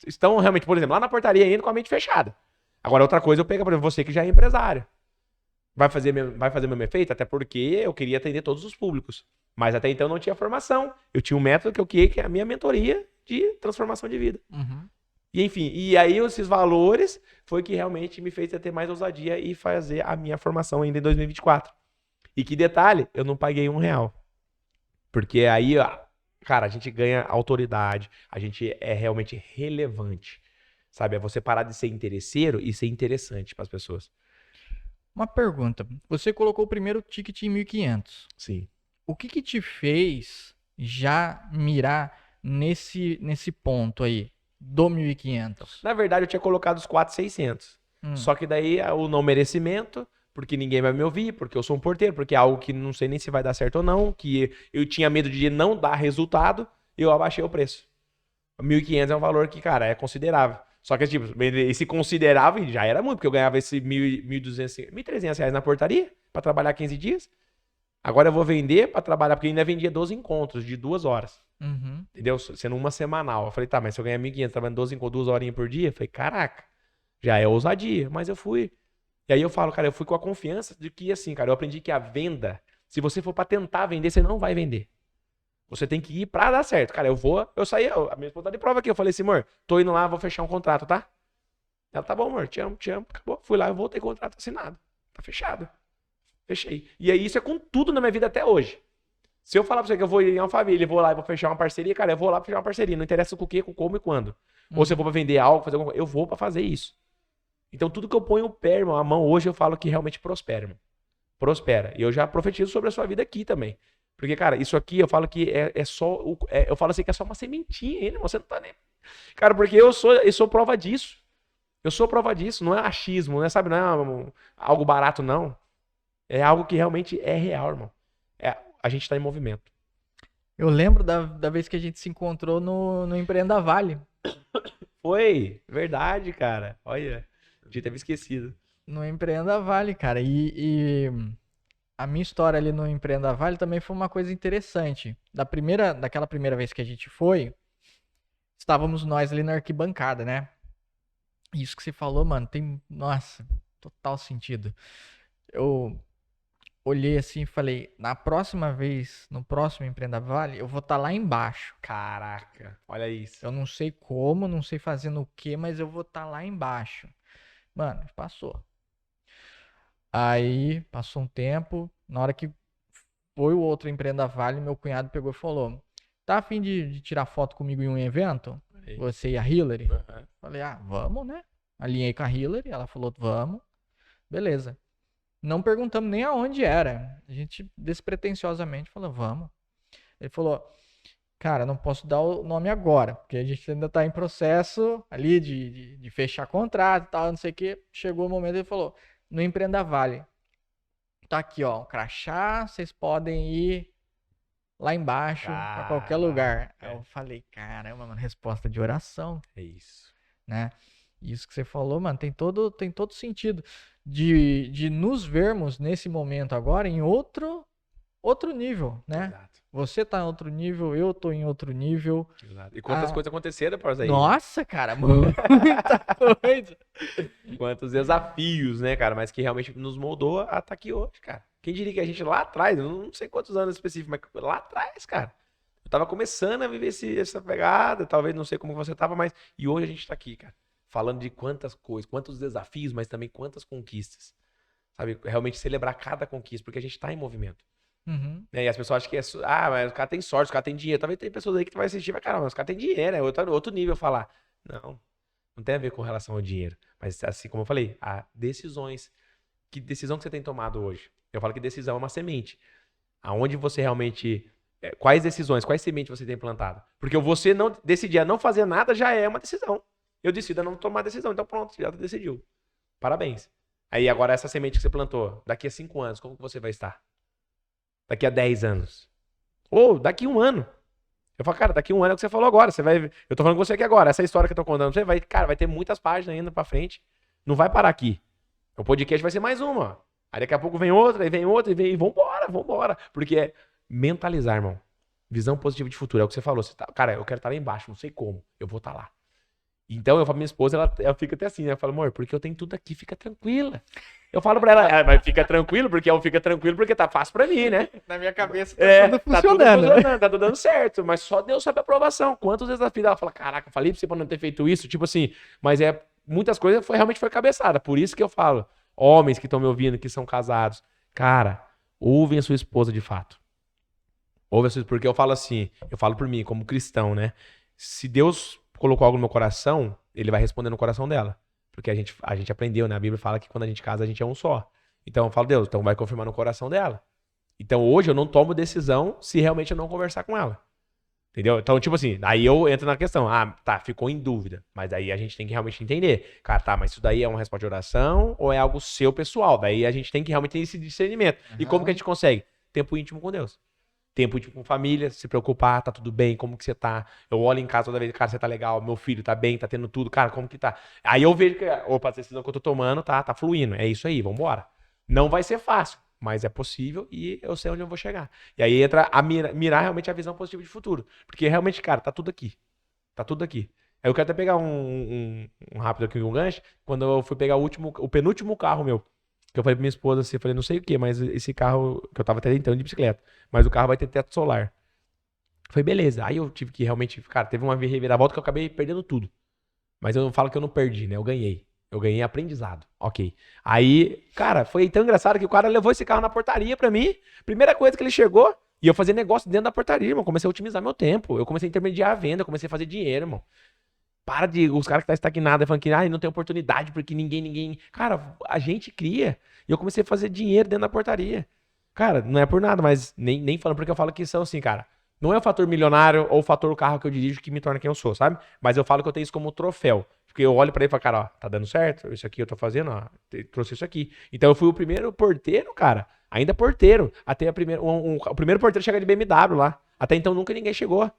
estão realmente, por exemplo, lá na portaria indo com a mente fechada. Agora outra coisa é eu pegar, por exemplo, você que já é empresário. Vai fazer mesmo efeito? Até porque eu queria atender todos os públicos. Mas até então não tinha formação. Eu tinha um método que a minha mentoria de transformação de vida. Uhum. E enfim, e aí esses valores foi que realmente me fez ter mais ousadia e fazer a minha formação ainda em 2024. E que detalhe, eu não paguei R$1. Porque aí, ó, cara, a gente ganha autoridade, a gente é realmente relevante. Sabe? É você parar de ser interesseiro e ser interessante para as pessoas. Uma pergunta. Você colocou o primeiro ticket em 1.500. Sim. O que te fez já mirar nesse ponto aí, do 1.500? Na verdade, eu tinha colocado os 4.600. Só que daí o não merecimento, porque ninguém vai me ouvir, porque eu sou um porteiro, porque é algo que não sei nem se vai dar certo ou não, que eu tinha medo de não dar resultado, eu abaixei o preço. 1.500 é um valor que, cara, é considerável. Só que, tipo, esse considerável já era muito, porque eu ganhava esse 1.200, 1.300 reais na portaria pra trabalhar 15 dias. Agora eu vou vender pra trabalhar, porque eu ainda vendia 12 encontros de 2 horas. Uhum. Entendeu? Sendo uma semanal. Eu falei, tá, mas se eu ganhar 1.500 trabalhando 12 encontros, 2 horinhas por dia, eu falei, caraca, já é ousadia. Mas eu fui. E aí eu falo, cara, eu fui com a confiança de que, assim, cara, eu aprendi que a venda, se você for pra tentar vender, você não vai vender. Você tem que ir pra dar certo. Cara, eu saí, a minha esposa tá de prova aqui. Eu falei assim, amor, tô indo lá, vou fechar um contrato, tá? Ela, tá bom, amor, te amo, acabou. Fui lá, eu voltei com o contrato assinado. Tá fechado. Fechei. E aí isso é com tudo na minha vida até hoje. Se eu falar pra você que eu vou ir em Alphaville, vou lá e vou fechar uma parceria, cara, eu vou lá pra fechar uma parceria. Não interessa com o quê, com como e quando. Ou se eu vou pra vender algo, fazer alguma coisa, eu vou pra fazer isso. Então tudo que eu ponho o pé, irmão, a mão, hoje eu falo que realmente prospera, irmão. Prospera. E eu já profetizo sobre a sua vida aqui também. Porque, cara, isso aqui eu falo que é só. Eu falo assim que é só uma sementinha ainda, você não tá nem. Cara, porque eu sou prova disso. Eu sou prova disso. Não é achismo, não é, sabe, não é algo barato, não. É algo que realmente é real, irmão. A gente tá em movimento. Eu lembro da vez que a gente se encontrou no Empreenda Vale. Foi, verdade, cara. Olha, a gente teve esquecido. No Empreenda Vale, cara. E a minha história ali no Empreenda Vale também foi uma coisa interessante. Daquela primeira vez que a gente foi, estávamos nós ali na arquibancada, né? Isso que você falou, mano, tem, nossa, total sentido. Eu olhei assim e falei, na próxima vez, no próximo Empreenda Vale, eu vou estar lá embaixo. Caraca, olha isso. Eu não sei como, não sei fazendo o que, mas eu vou estar lá embaixo. Mano, passou. Aí, passou um tempo, na hora que foi o outro Empreenda Vale, meu cunhado pegou e falou, tá a fim de tirar foto comigo em um evento? Aí. Você e a Hillary? Uhum. Falei, vamos, né? Alinhei com a Hillary, ela falou, vamos. Beleza. Não perguntamos nem aonde era. A gente despretensiosamente falou, vamos. Ele falou, cara, não posso dar o nome agora, porque a gente ainda tá em processo ali de fechar contrato e tal, não sei o que. Chegou o momento, ele falou, no Empreenda Vale, tá aqui, ó, um crachá, vocês podem ir lá embaixo, pra qualquer lugar. Aí eu falei, caramba, mano, resposta de oração. É isso. Né? Isso que você falou, mano, tem todo sentido de nos vermos nesse momento agora em outro nível, né? Exato. Você tá em outro nível, eu tô em outro nível. Exato. E quantas coisas aconteceram após aí? Nossa, cara, muita coisa. Quantos desafios, né, cara? Mas que realmente nos moldou a estar aqui hoje, cara. Quem diria que a gente lá atrás, eu não sei quantos anos específicos, mas lá atrás, cara, eu tava começando a viver essa pegada, talvez não sei como você tava, mas. E hoje a gente tá aqui, cara. Falando de quantas coisas, quantos desafios, mas também quantas conquistas. Sabe? Realmente celebrar cada conquista, porque a gente tá em movimento. Uhum. E as pessoas acham que mas o cara tem sorte, o cara tem dinheiro. Talvez tem pessoas aí que vai assistir e vai, caramba, os caras têm dinheiro, é outro nível falar. Não tem a ver com relação ao dinheiro. Mas assim como eu falei, há decisões. Que decisão que você tem tomado hoje? Eu falo que decisão é uma semente. Aonde você realmente... Quais decisões, quais sementes você tem plantado? Porque você não decidir a não fazer nada já é uma decisão. Eu decido a não tomar decisão, então pronto, já decidiu. Parabéns. Aí agora essa semente que você plantou, daqui a 5 anos, como que você vai estar? Daqui a 10 anos. Ou daqui a 1 ano. Eu falo, cara, daqui a 1 ano é o que você falou agora. Você vai. Eu tô falando com você aqui agora. Essa história que eu tô contando, você vai, cara, vai ter muitas páginas ainda pra frente. Não vai parar aqui. O podcast vai ser mais uma. Ó. Aí daqui a pouco vem outra, e vambora. Porque é mentalizar, irmão. Visão positiva de futuro. É o que você falou. Cara, eu quero estar lá embaixo, não sei como. Eu vou estar lá. Então, eu falo pra minha esposa, ela fica até assim, né? Eu falo, amor, porque eu tenho tudo aqui, fica tranquila. Eu falo pra ela, mas fica tranquilo, fica tranquilo porque tá fácil pra mim, né? Na minha cabeça tá tudo Tá tudo funcionando. funcionando, tá tudo dando certo, mas só Deus sabe a aprovação. Quantos desafios ela fala, caraca, falei pra você pra não ter feito isso, tipo assim, mas muitas coisas realmente foi cabeçada, por isso que eu falo, homens que estão me ouvindo, que são casados, cara, ouvem a sua esposa de fato. Ouve a sua, porque eu falo assim, eu falo por mim, como cristão, né? Se Deus colocou algo no meu coração, ele vai responder no coração dela. Porque a gente aprendeu, né? A Bíblia fala que quando a gente casa, a gente é um só. Então eu falo, Deus, então vai confirmar no coração dela. Então hoje eu não tomo decisão se realmente eu não conversar com ela. Entendeu? Então, tipo assim, aí eu entro na questão. Ah, tá, ficou em dúvida. Mas aí a gente tem que realmente entender. Cara, tá, mas isso daí é uma resposta de oração ou é algo seu pessoal? Daí a gente tem que realmente ter esse discernimento. E como que a gente consegue? Tempo íntimo com Deus. Tempo íntimo com família, se preocupar, tá tudo bem, como que você tá? Eu olho em casa toda vez, cara, você tá legal, meu filho tá bem, tá tendo tudo, cara, como que tá? Aí eu vejo que, opa, a decisão que eu tô tomando tá fluindo, é isso aí, vambora. Não vai ser fácil, mas é possível e eu sei onde eu vou chegar. E aí entra a mirar realmente a visão positiva de futuro. Porque realmente, cara, tá tudo aqui. Tá tudo aqui. Aí eu quero até pegar um rápido aqui, um gancho, quando eu fui pegar o penúltimo carro meu. Que eu falei pra minha esposa assim, eu falei, não sei o que, mas esse carro, que eu tava até tentando de bicicleta, mas o carro vai ter teto solar. Foi beleza. Aí eu tive que realmente, cara, teve uma reviravolta que eu acabei perdendo tudo. Mas eu não falo que eu não perdi, né? Eu ganhei. Eu ganhei aprendizado. Ok. Aí, cara, foi tão engraçado que o cara levou esse carro na portaria pra mim. Primeira coisa que ele chegou, e eu fazia negócio dentro da portaria, irmão. Comecei a otimizar meu tempo. Eu comecei a intermediar a venda, eu comecei a fazer dinheiro, irmão. Para de. Os caras que tá estagnados falando que não tem oportunidade porque ninguém. Cara, a gente cria. E eu comecei a fazer dinheiro dentro da portaria. Cara, não é por nada, mas nem falando porque eu falo que são assim, cara. Não é o fator milionário ou o fator carro que eu dirijo que me torna quem eu sou, sabe? Mas eu falo que eu tenho isso como troféu. Porque eu olho pra ele e falo, cara, ó, tá dando certo? Isso aqui eu tô fazendo, ó. Trouxe isso aqui. Então eu fui o primeiro porteiro, cara. Ainda porteiro. Até o primeiro porteiro a chegar de BMW lá. Até então nunca ninguém chegou.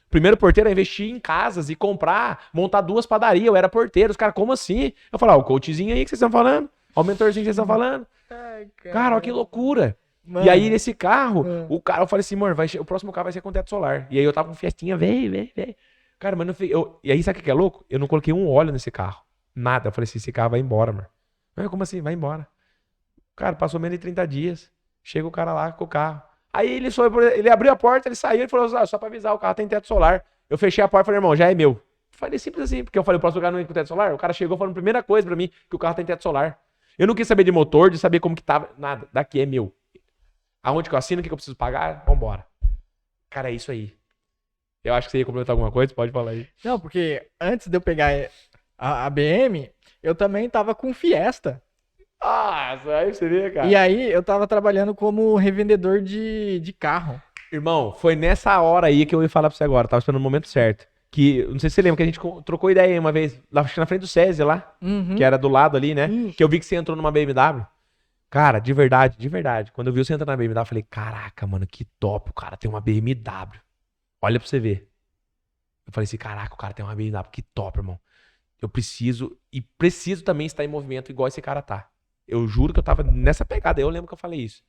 Primeiro porteiro a investir em casas e comprar, montar 2 padarias. Eu era porteiro. Os caras, como assim? Eu falava, o coachzinho aí que vocês estão falando. Ó, o mentorzinho que vocês estão falando. Ai, Cara, ó que loucura. Mano, E aí, nesse carro, mano. o cara, eu falei assim, amor, o próximo carro vai ser com teto solar. E aí eu tava com festinha, vem. Cara, mas não fez. E aí, sabe o que é louco? Eu não coloquei um óleo nesse carro. Nada. Eu falei assim, esse carro vai embora, mano. Mas como assim? Vai embora. Cara, passou menos de 30 dias. Chega o cara lá com o carro. Aí ele abriu a porta, ele saiu e falou, só pra avisar, o carro tem teto solar. Eu fechei a porta e falei, irmão, já é meu. Falei simples assim, porque eu falei, o próximo carro não é com teto solar. O cara chegou falando a primeira coisa pra mim, que o carro tem teto solar. Eu não quis saber de motor, de saber como que tava, nada. Daqui é meu. Aonde que eu assino, o que eu preciso pagar, vambora. Cara, é isso aí. Eu acho que você ia complementar alguma coisa, pode falar aí. Não, porque antes de eu pegar a BM, eu também tava com Fiesta. Ah, aí você vê, cara. E aí eu tava trabalhando como revendedor de carro. Irmão, foi nessa hora aí que eu ia falar pra você agora, tava esperando o momento certo. Que, não sei se você lembra, que a gente trocou ideia uma vez, lá, acho que na frente do SESI lá, Uhum. que era do lado ali, né? Isso. Que eu vi que você entrou numa BMW. Cara, de verdade. Quando eu vi você entrar na BMW, eu falei, caraca, mano, que top, o cara tem uma BMW. Olha pra você ver. Eu falei assim, caraca, o cara tem uma BMW, que top, irmão. Eu preciso também estar em movimento igual esse cara tá. Eu juro que eu tava nessa pegada, eu lembro que eu falei isso.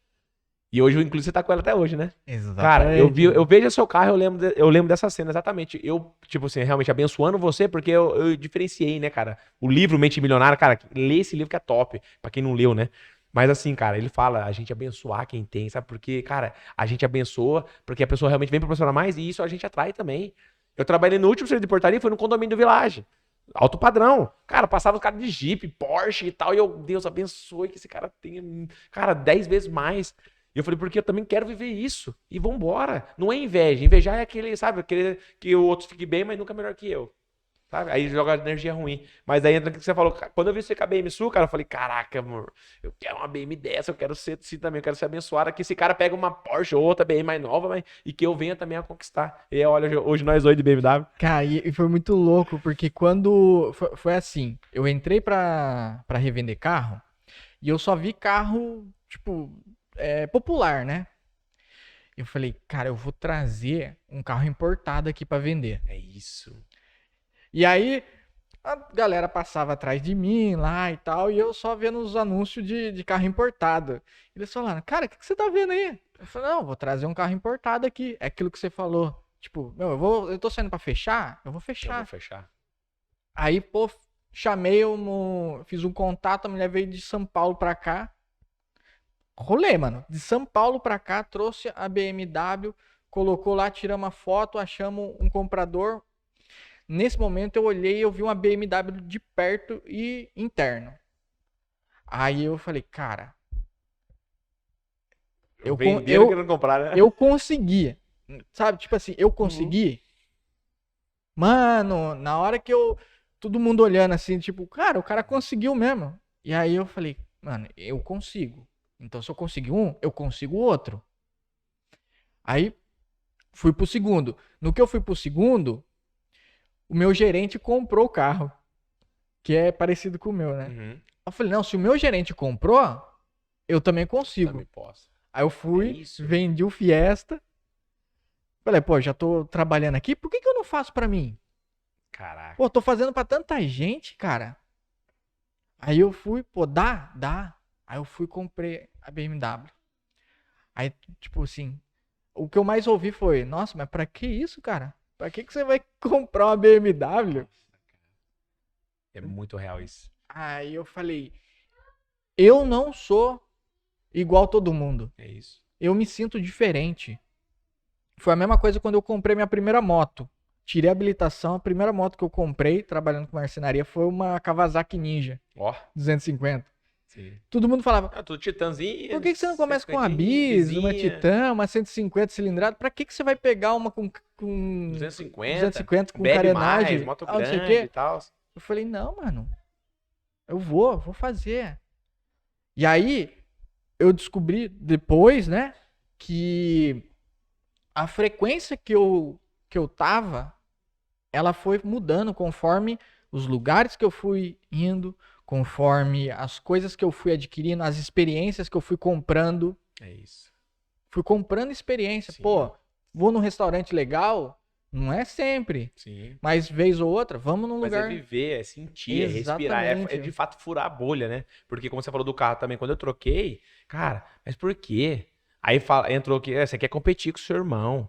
E hoje, inclusive, você tá com ela até hoje, né? Exatamente. Cara, eu vejo o seu carro, eu lembro dessa cena, exatamente. Eu, tipo assim, realmente abençoando você, porque eu diferenciei, né, cara? O livro Mente Milionária, cara, lê esse livro que é top, pra quem não leu, né? Mas assim, cara, ele fala, a gente abençoar quem tem, sabe? Porque, cara, a gente abençoa, porque a pessoa realmente vem proporcionar mais e isso a gente atrai também. Eu trabalhei no último serviço de portaria, foi no condomínio do Village. Alto padrão. Cara, passava os caras de Jeep, Porsche e tal, e eu, Deus abençoe que esse cara tenha, cara, 10 vezes mais. E eu falei, porque eu também quero viver isso. E vambora. Não é inveja. Invejar é aquele, sabe, aquele que o outro fique bem, mas nunca melhor que eu. Sabe? Aí joga energia ruim. Mas aí entra o que você falou. Quando eu vi você com a BM Sul, cara, eu falei, caraca, amor, eu quero uma BM dessa, eu quero ser assim também, eu quero ser abençoada. Que esse cara pega uma Porsche ou outra BM mais nova, e que eu venha também a conquistar. E olha, hoje nós 8 de BMW. Cara, e foi muito louco, porque quando. Foi assim, eu entrei pra revender carro e eu só vi carro, tipo, popular, né? Eu falei, cara, eu vou trazer um carro importado aqui pra vender. É isso. E aí a galera passava atrás de mim lá e tal, e eu só vendo os anúncios de carro importado. Eles falaram, cara, o que você tá vendo aí? Eu falei, não, vou trazer um carro importado aqui. É aquilo que você falou. Tipo, meu, eu tô saindo pra fechar? Eu vou Eu fechar. vou fechar. Aí, pô, fiz um contato, a mulher veio de São Paulo pra cá. Rolê, mano. De São Paulo pra cá, trouxe a BMW, colocou lá, tiramos uma foto, achamos um comprador. Nesse momento eu olhei e eu vi uma BMW de perto e interno. Aí eu falei, cara, Venderam que não compraram, né? eu consegui. Sabe, tipo assim, eu consegui. Mano, na hora que eu. Todo mundo olhando assim, tipo, cara, o cara conseguiu mesmo. E aí eu falei, mano, eu consigo. Então se eu conseguir um, eu consigo outro. Aí fui pro segundo. No que eu fui pro segundo, o meu gerente comprou o carro. Que é parecido com o meu, né? Uhum. Eu falei, não, se o meu gerente comprou, eu também consigo. Também posso. Aí eu É fui, isso. vendi o Fiesta. Falei, pô, já tô trabalhando aqui, por que que eu não faço pra mim? Caraca. Pô, tô fazendo pra tanta gente, cara. Aí eu fui, pô, dá. Aí eu fui e comprei a BMW. Aí, tipo assim, o que eu mais ouvi foi, nossa, mas pra que isso, cara? Pra que que você vai comprar uma BMW? É muito real isso. Aí eu falei, eu não sou igual todo mundo. É isso. Eu me sinto diferente. Foi a mesma coisa quando eu comprei minha primeira moto. Tirei a habilitação, a primeira moto que eu comprei, trabalhando com marcenaria, foi uma Kawasaki Ninja Ó. 250. Sim. Todo mundo falava, Ah, tudo titãzinho. por que você não começa com uma Bis, uma Titan, uma 150 cilindrada? Pra que você vai pegar uma com 250 com bebe carenagem? mais, moto Não sei o grande quê? e tal. Eu falei, não, mano. Eu vou fazer. E aí, eu descobri depois, né, que a frequência que eu tava, ela foi mudando conforme os lugares que eu fui indo, conforme as coisas que eu fui adquirindo, as experiências que eu fui comprando. É isso. Fui comprando experiência. Sim. Pô, vou num restaurante legal, não é sempre. Sim. Mas vez ou outra, vamos num Mas lugar. é viver, é sentir, é respirar, Exatamente. é de fato furar a bolha, né? Porque como você falou do carro também, quando eu troquei, cara, mas por quê? Aí entrou que você quer competir com o seu irmão.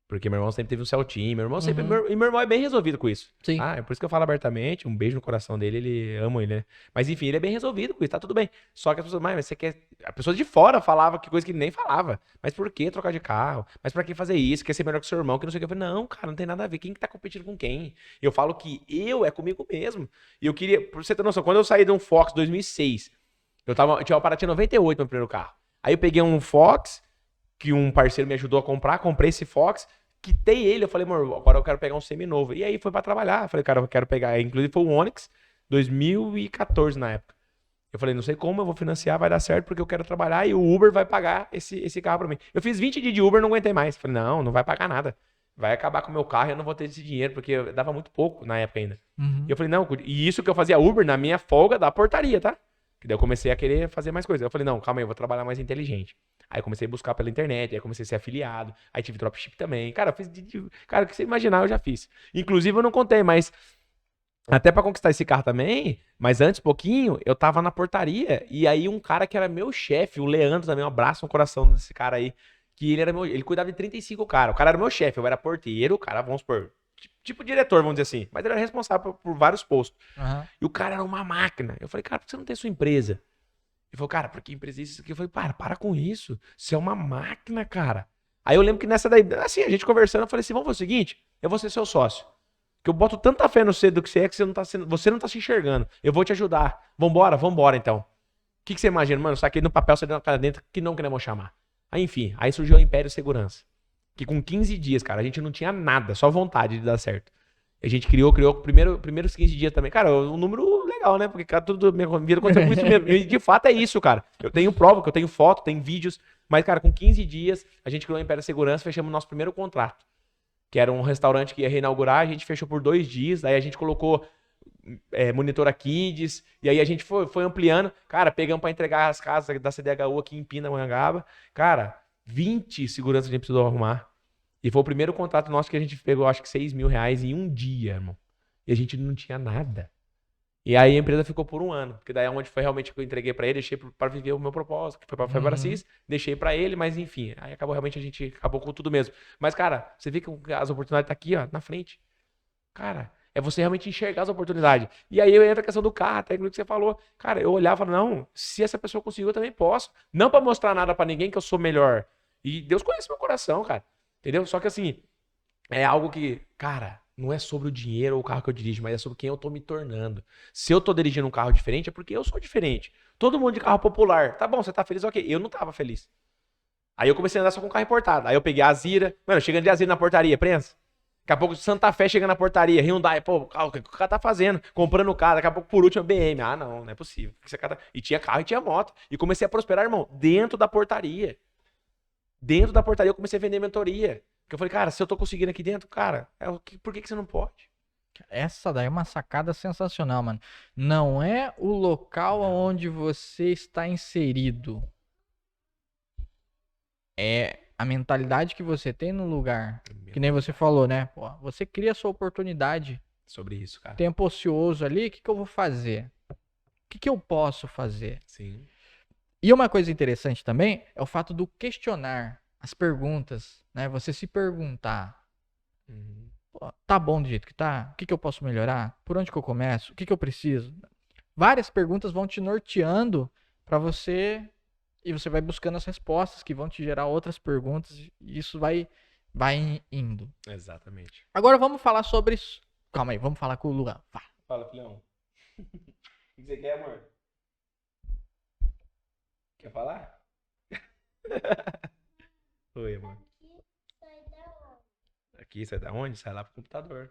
Porque meu irmão sempre teve um Celtinho, meu irmão sempre. Uhum. E meu irmão é bem resolvido com isso. Sim. Ah, é por isso que eu falo abertamente, um beijo no coração dele, ele ama ele, né? Mas enfim, ele é bem resolvido com isso, tá tudo bem. Só que as pessoas, mas você quer. A pessoa de fora falava que coisa que ele nem falava. Mas por que trocar de carro? Mas pra que fazer isso? Quer ser melhor que seu irmão? Que não sei o que. Eu falei, não, cara, não tem nada a ver. Quem que tá competindo com quem? Eu falo que eu é comigo mesmo. E eu queria, pra você ter noção, quando eu saí de um Fox 2006, eu tinha uma Paraty 98 no meu primeiro carro. Aí eu peguei um Fox, que um parceiro me ajudou a comprar, comprei esse Fox. Quitei ele, eu falei, amor, agora eu quero pegar um seminovo. E aí foi pra trabalhar. Eu falei, cara, eu quero pegar. Inclusive foi o Onix, 2014 na época. Eu falei, não sei como eu vou financiar, vai dar certo, porque eu quero trabalhar e o Uber vai pagar esse carro pra mim. Eu fiz 20 dias de Uber, não aguentei mais. Falei, não vai pagar nada. Vai acabar com o meu carro e eu não vou ter esse dinheiro, porque eu dava muito pouco na época ainda. Uhum. E eu falei, não, e isso que eu fazia Uber na minha folga da portaria, tá? Que daí eu comecei a querer fazer mais coisas. Eu falei, não, calma aí, eu vou trabalhar mais inteligente. Aí eu comecei a buscar pela internet, aí comecei a ser afiliado, aí tive dropship também. Cara, eu fiz cara, o que você imaginar eu já fiz. Inclusive eu não contei, mas até pra conquistar esse carro também, mas antes pouquinho, eu tava na portaria e aí um cara que era meu chefe, o Leandro também, um abraço no coração desse cara aí, que ele cuidava de 35 caras. O cara era meu chefe, eu era porteiro, o cara, vamos supor, tipo diretor, vamos dizer assim, mas ele era responsável por vários postos. Uhum. E o cara era uma máquina. Eu falei, cara, por que você não tem sua empresa? Ele falou, cara, porque empresa é isso aqui? Eu falei, para com isso. Você é uma máquina, cara. Aí eu lembro que nessa daí, assim, a gente conversando, eu falei assim, vamos fazer o seguinte, eu vou ser seu sócio. Que eu boto tanta fé no você do que você é que você não tá se enxergando. Eu vou te ajudar. Vambora então. O que você imagina? Mano, eu saquei no papel, você deu uma cara dentro que não queremos chamar. Aí, enfim, aí surgiu o Império Segurança. Que com 15 dias, cara, a gente não tinha nada, só vontade de dar certo. A gente criou primeiros 15 dias também. Cara, um número legal, né? Porque, cara, tudo minha vida aconteceu com isso mesmo. E de fato é isso, cara. Eu tenho prova, que eu tenho foto, tenho vídeos. Mas, cara, com 15 dias, a gente criou o Império Segurança, fechamos o nosso primeiro contrato. Que era um restaurante que ia reinaugurar, a gente fechou por 2 dias. Aí a gente colocou monitora kids. E aí a gente foi ampliando. Cara, pegamos pra entregar as casas da CDHU aqui em Pindamonhangaba. Cara, 20 seguranças a gente precisou arrumar. E foi o primeiro contrato nosso que a gente pegou, acho que R$6.000 em um dia, irmão. E a gente não tinha nada. E aí a empresa ficou por um ano. Porque daí é onde foi realmente que eu entreguei pra ele, deixei pra viver o meu propósito, que foi pra Febracis, deixei pra ele, mas enfim. Aí acabou realmente, a gente acabou com tudo mesmo. Mas, cara, você vê que as oportunidades tá aqui, ó, na frente. Cara, É você realmente enxergar as oportunidades. E aí entra a questão do carro, até aquilo que você falou. Cara, eu olhava e falava, não, se essa pessoa conseguiu, eu também posso. Não pra mostrar nada pra ninguém que eu sou melhor. E Deus conhece meu coração, cara. Entendeu? Só que assim, é algo que, cara, não é sobre o dinheiro ou o carro que eu dirijo, mas é sobre quem eu tô me tornando. Se eu tô dirigindo um carro diferente, é porque eu sou diferente. Todo mundo de carro popular. Tá bom, você tá feliz? Ok. Eu não tava feliz. Aí eu comecei a andar só com carro importado. Aí eu peguei a Azira. Mano, chegando de Azira na portaria, prensa. Daqui a pouco Santa Fé chega na portaria, Hyundai, pô, o que o cara tá fazendo? Comprando carro, daqui a pouco por último BM. Ah, não é possível. E tinha carro e tinha moto. E comecei a prosperar, irmão, dentro da portaria. Dentro da portaria eu comecei a vender mentoria. Porque eu falei, cara, se eu tô conseguindo aqui dentro, cara, por que você não pode? Essa daí é uma sacada sensacional, mano. Não é o local onde você está inserido. É a mentalidade que você tem no lugar. Que nem você falou, né? Pô, você cria a sua oportunidade. Sobre isso, cara. Tempo ocioso ali, o que eu vou fazer? O que eu posso fazer? Sim. E uma coisa interessante também é o fato do questionar as perguntas, né? Você se perguntar, pô, tá bom do jeito que tá? O que eu posso melhorar? Por onde que eu começo? O que eu preciso? Várias perguntas vão te norteando para você e você vai buscando as respostas que vão te gerar outras perguntas e isso vai indo. Exatamente. Agora vamos falar sobre isso. Calma aí, vamos falar com o Luan. Fala, filhão. O que você quer, amor? Quer falar? Oi, amor. Aqui sai da onde? Sai lá pro computador.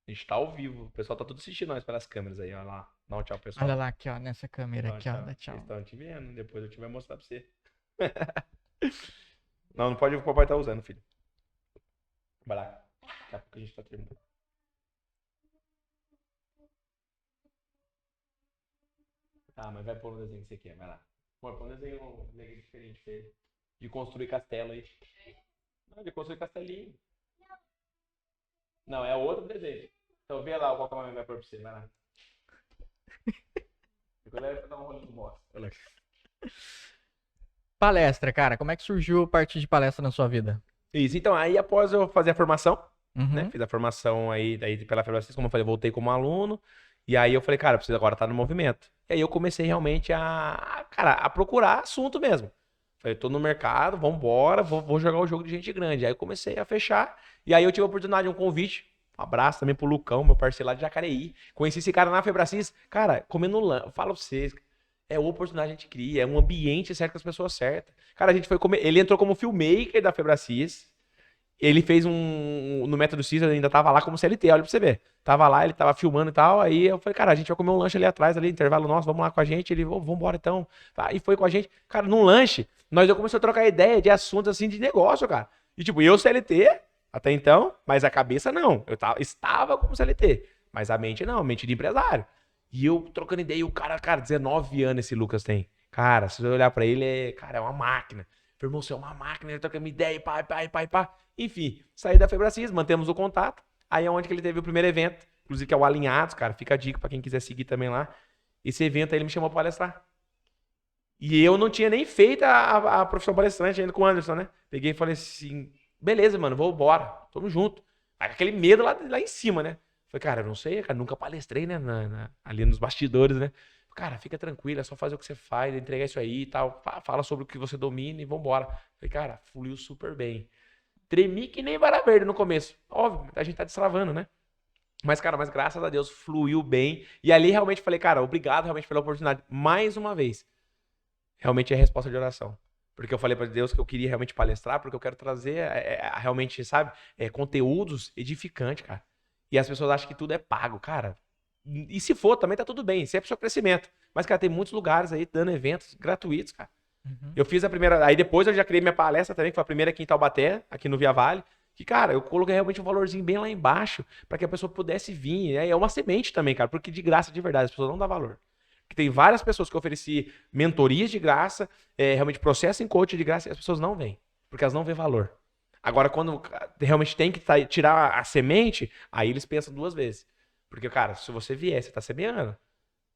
A gente tá ao vivo. O pessoal tá tudo assistindo nós pelas câmeras aí, olha lá. Dá um tchau, pessoal. Olha lá aqui, ó, nessa câmera Dá um aqui, ó, tchau. dá tchau. Eles estão te vendo, depois eu te vou mostrar pra você. Não pode, o papai tá usando, filho. Vai lá. Daqui a pouco a gente tá terminando. Ah, mas vai pôr um desenho que você quer, vai lá. Põe um desenho diferente pra ele. De construir castelo aí. Não, de construir castelinho. Não, é outro desenho. Então vê lá qual que a mamãe vai pôr pra você, vai lá. Depois vai dar um rolê do boss. Olha aqui. Palestra, cara, como é que surgiu a parte de palestra na sua vida? Isso, então aí após eu fazer a formação, né? Uhum. Fiz a formação aí daí pela Febracis, como eu falei, voltei como aluno. E aí eu falei, cara, preciso agora estar no movimento. E aí eu comecei realmente cara, a procurar assunto mesmo. Falei, tô no mercado, vambora, vou jogar o jogo de gente grande. Aí eu comecei a fechar. E aí eu tive a oportunidade de um convite. Um abraço também pro Lucão, meu parceiro lá de Jacareí. Conheci esse cara na Febracis. Cara, comendo lã. Falo pra vocês, é oportunidade que a gente cria, é um ambiente certo com as pessoas certas. Cara, a gente foi comer. Ele entrou como filmmaker da Febracis. Ele fez no Método CIS, eu ainda tava lá como CLT, olha pra você ver. Tava lá, ele tava filmando e tal, aí eu falei, cara, a gente vai comer um lanche ali atrás, ali, intervalo nosso, vamos lá com a gente. Ele, vambora então. Tá, e foi com a gente. Cara, num lanche, nós já começamos a trocar ideia de assuntos assim de negócio, cara. E tipo, eu CLT, até então, mas a cabeça não. Eu estava como CLT, mas a mente não, a mente de empresário. E eu trocando ideia, e o cara, 19 anos esse Lucas tem. Cara, se você olhar pra ele, cara, é uma máquina. Falei, irmão, você é uma máquina, ele troca uma ideia, pá. Enfim, saí da Febracis, mantemos o contato. Aí é onde que ele teve o primeiro evento, inclusive que é o Alinhados, cara. Fica a dica pra quem quiser seguir também lá. Esse evento aí ele me chamou pra palestrar. E eu não tinha nem feito a profissão palestrante ainda com o Anderson, né? Peguei e falei assim, beleza, mano, vou embora, tamo junto. Aí aquele medo lá em cima, né? Falei, cara, eu não sei, cara, nunca palestrei, né? Ali nos bastidores, né? Cara, fica tranquilo, é só fazer o que você faz, entregar isso aí e tal. Fala sobre o que você domina e vambora. Falei, cara, fluiu super bem. Tremi que nem vara verde no começo. Óbvio, a gente tá destravando, né? Mas, cara, graças a Deus fluiu bem. E ali realmente falei, cara, obrigado realmente pela oportunidade. Mais uma vez. Realmente é resposta de oração. Porque eu falei para Deus que eu queria realmente palestrar, porque eu quero trazer realmente, sabe, conteúdos edificantes, cara. E as pessoas acham que tudo é pago, cara. E se for, também tá tudo bem. Isso é pro seu crescimento. Mas, cara, tem muitos lugares aí dando eventos gratuitos, cara. Uhum. Eu fiz a primeira. Aí depois eu já criei minha palestra também, que foi a primeira aqui em Taubaté, aqui no Via Vale. Que, cara, eu coloquei realmente um valorzinho bem lá embaixo, para que a pessoa pudesse vir. É uma semente também, cara, porque de graça de verdade, as pessoas não dão valor. Porque tem várias pessoas que eu ofereci mentorias de graça, realmente processo em coach de graça, e as pessoas não vêm, porque elas não vêem valor. Agora, quando realmente tem que tirar a semente, aí eles pensam duas vezes. Porque, cara, se você vier, você tá semeando,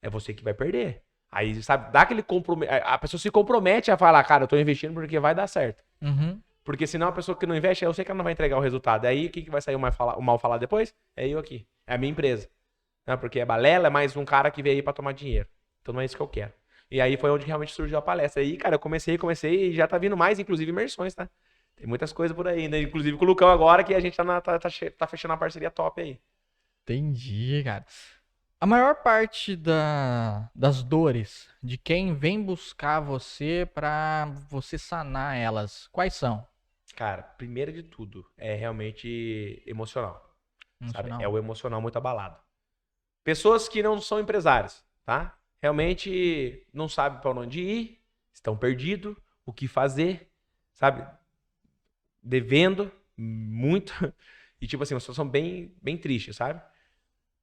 é você que vai perder. Aí, sabe, dá aquele compromisso. A pessoa se compromete a falar, cara, eu tô investindo porque vai dar certo. Uhum. Porque senão a pessoa que não investe, eu sei que ela não vai entregar o resultado. Aí, quem que vai sair o mal falar depois? É eu aqui. É a minha empresa. Não, porque a balela é mais um cara que veio aí pra tomar dinheiro. Então não é isso que eu quero. E aí foi onde realmente surgiu a palestra. Aí, cara, eu comecei e já tá vindo mais, inclusive, imersões, tá? Tem muitas coisas por aí, né? Inclusive com o Lucão agora, que a gente tá fechando uma parceria top aí. Entendi, cara. A maior parte das dores de quem vem buscar você pra você sanar elas, quais são? Cara, primeiro de tudo, é realmente emocional, sabe? É Emocional. o emocional muito abalado. Pessoas que não são empresários, tá? Realmente não sabem para onde ir, estão perdidos, o que fazer, sabe? Devendo muito. E, tipo assim, uma situação bem, bem triste, sabe?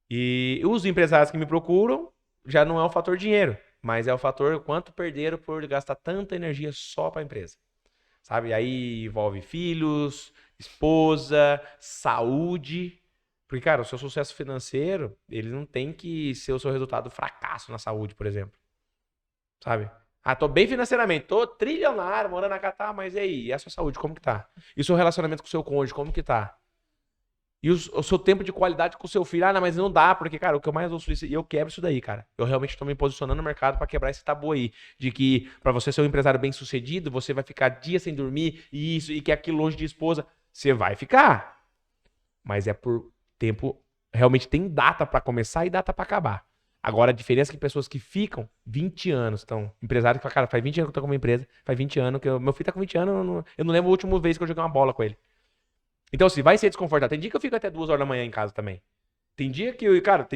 E os empresários que me procuram já não é o fator dinheiro, mas é o fator quanto perderam por gastar tanta energia só para a empresa, sabe? Aí envolve filhos, esposa, saúde. Porque, cara, o seu sucesso financeiro, ele não tem que ser o seu resultado do fracasso na saúde, por exemplo, sabe? Ah, tô bem financeiramente, tô trilionário, morando na Catar, mas e aí? E a sua saúde, como que tá? E o seu relacionamento com o seu cônjuge, como que tá? E o seu tempo de qualidade com o seu filho, ah, não, mas não dá, porque, cara, o que eu mais ouço isso, e eu quebro isso daí, cara. Eu realmente tô me posicionando no mercado pra quebrar esse tabu aí, de que pra você ser um empresário bem-sucedido, você vai ficar dias sem dormir, e isso, e que aquilo longe de esposa, você vai ficar. Mas é por tempo, realmente tem data pra começar e data pra acabar. Agora, a diferença é que pessoas que ficam 20 anos, estão empresários que falam, cara, faz 20 anos que eu tô com uma empresa, faz 20 anos que meu filho tá com 20 anos, eu não lembro a última vez que eu joguei uma bola com ele. Então, assim, vai ser desconfortável. Tem dia que eu fico até 2 horas da manhã em casa também. Tem dia que, cara,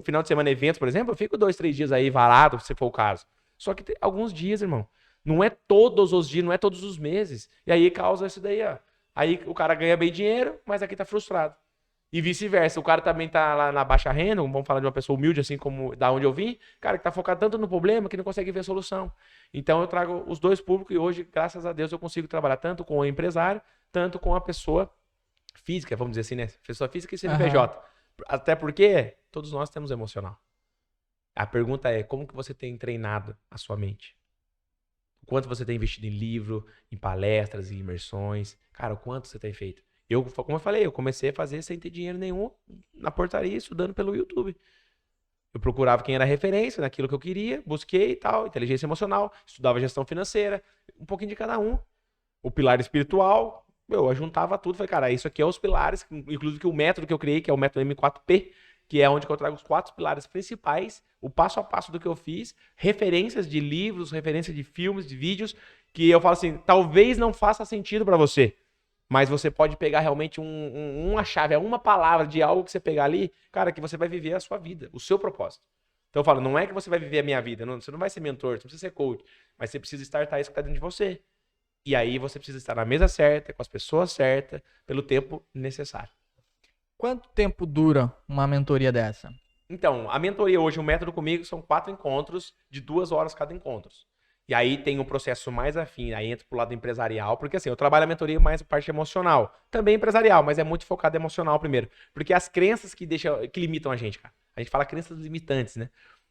final de semana eventos, por exemplo, eu fico 2, 3 dias aí varado, se for o caso. Só que tem alguns dias, irmão. Não é todos os dias, não é todos os meses. E aí causa isso daí, ó. Aí o cara ganha bem dinheiro, mas aqui tá frustrado. E vice-versa. O cara também tá lá na baixa renda, vamos falar de uma pessoa humilde, assim como da onde eu vim, cara, que tá focado tanto no problema que não consegue ver a solução. Então eu trago os dois públicos e hoje, graças a Deus, eu consigo trabalhar tanto com o empresário, tanto com a pessoa física, vamos dizer assim, né? Pessoa física e CNPJ. Até porque todos nós temos emocional. A pergunta é, como que você tem treinado a sua mente? O quanto você tem investido em livro, em palestras, em imersões? Cara, o quanto você tem feito? Eu, como eu falei, eu comecei a fazer sem ter dinheiro nenhum na portaria, estudando pelo YouTube. Eu procurava quem era referência naquilo que eu queria, busquei e tal, inteligência emocional, estudava gestão financeira, um pouquinho de cada um. O pilar espiritual, eu juntava tudo, falei, cara, isso aqui é os pilares, inclusive que o método que eu criei, que é o método M4P, que é onde eu trago os 4 pilares principais, o passo a passo do que eu fiz, referências de livros, referências de filmes, de vídeos, que eu falo assim, talvez não faça sentido para você, mas você pode pegar realmente uma chave, uma palavra de algo que você pegar ali, cara, que você vai viver a sua vida, o seu propósito. Então eu falo, não é que você vai viver a minha vida, você não vai ser mentor, você não precisa ser coach, mas você precisa startar isso que está dentro de você. E aí você precisa estar na mesa certa, com as pessoas certas, pelo tempo necessário. Quanto tempo dura uma mentoria dessa? Então, a mentoria hoje, o método comigo, são 4 encontros de 2 horas cada encontro. E aí tem um processo mais afim, aí entra pro lado empresarial, porque assim, eu trabalho a mentoria mais a parte emocional, também empresarial, mas é muito focado emocional primeiro, porque as crenças que limitam a gente, cara. A gente fala crenças limitantes, né?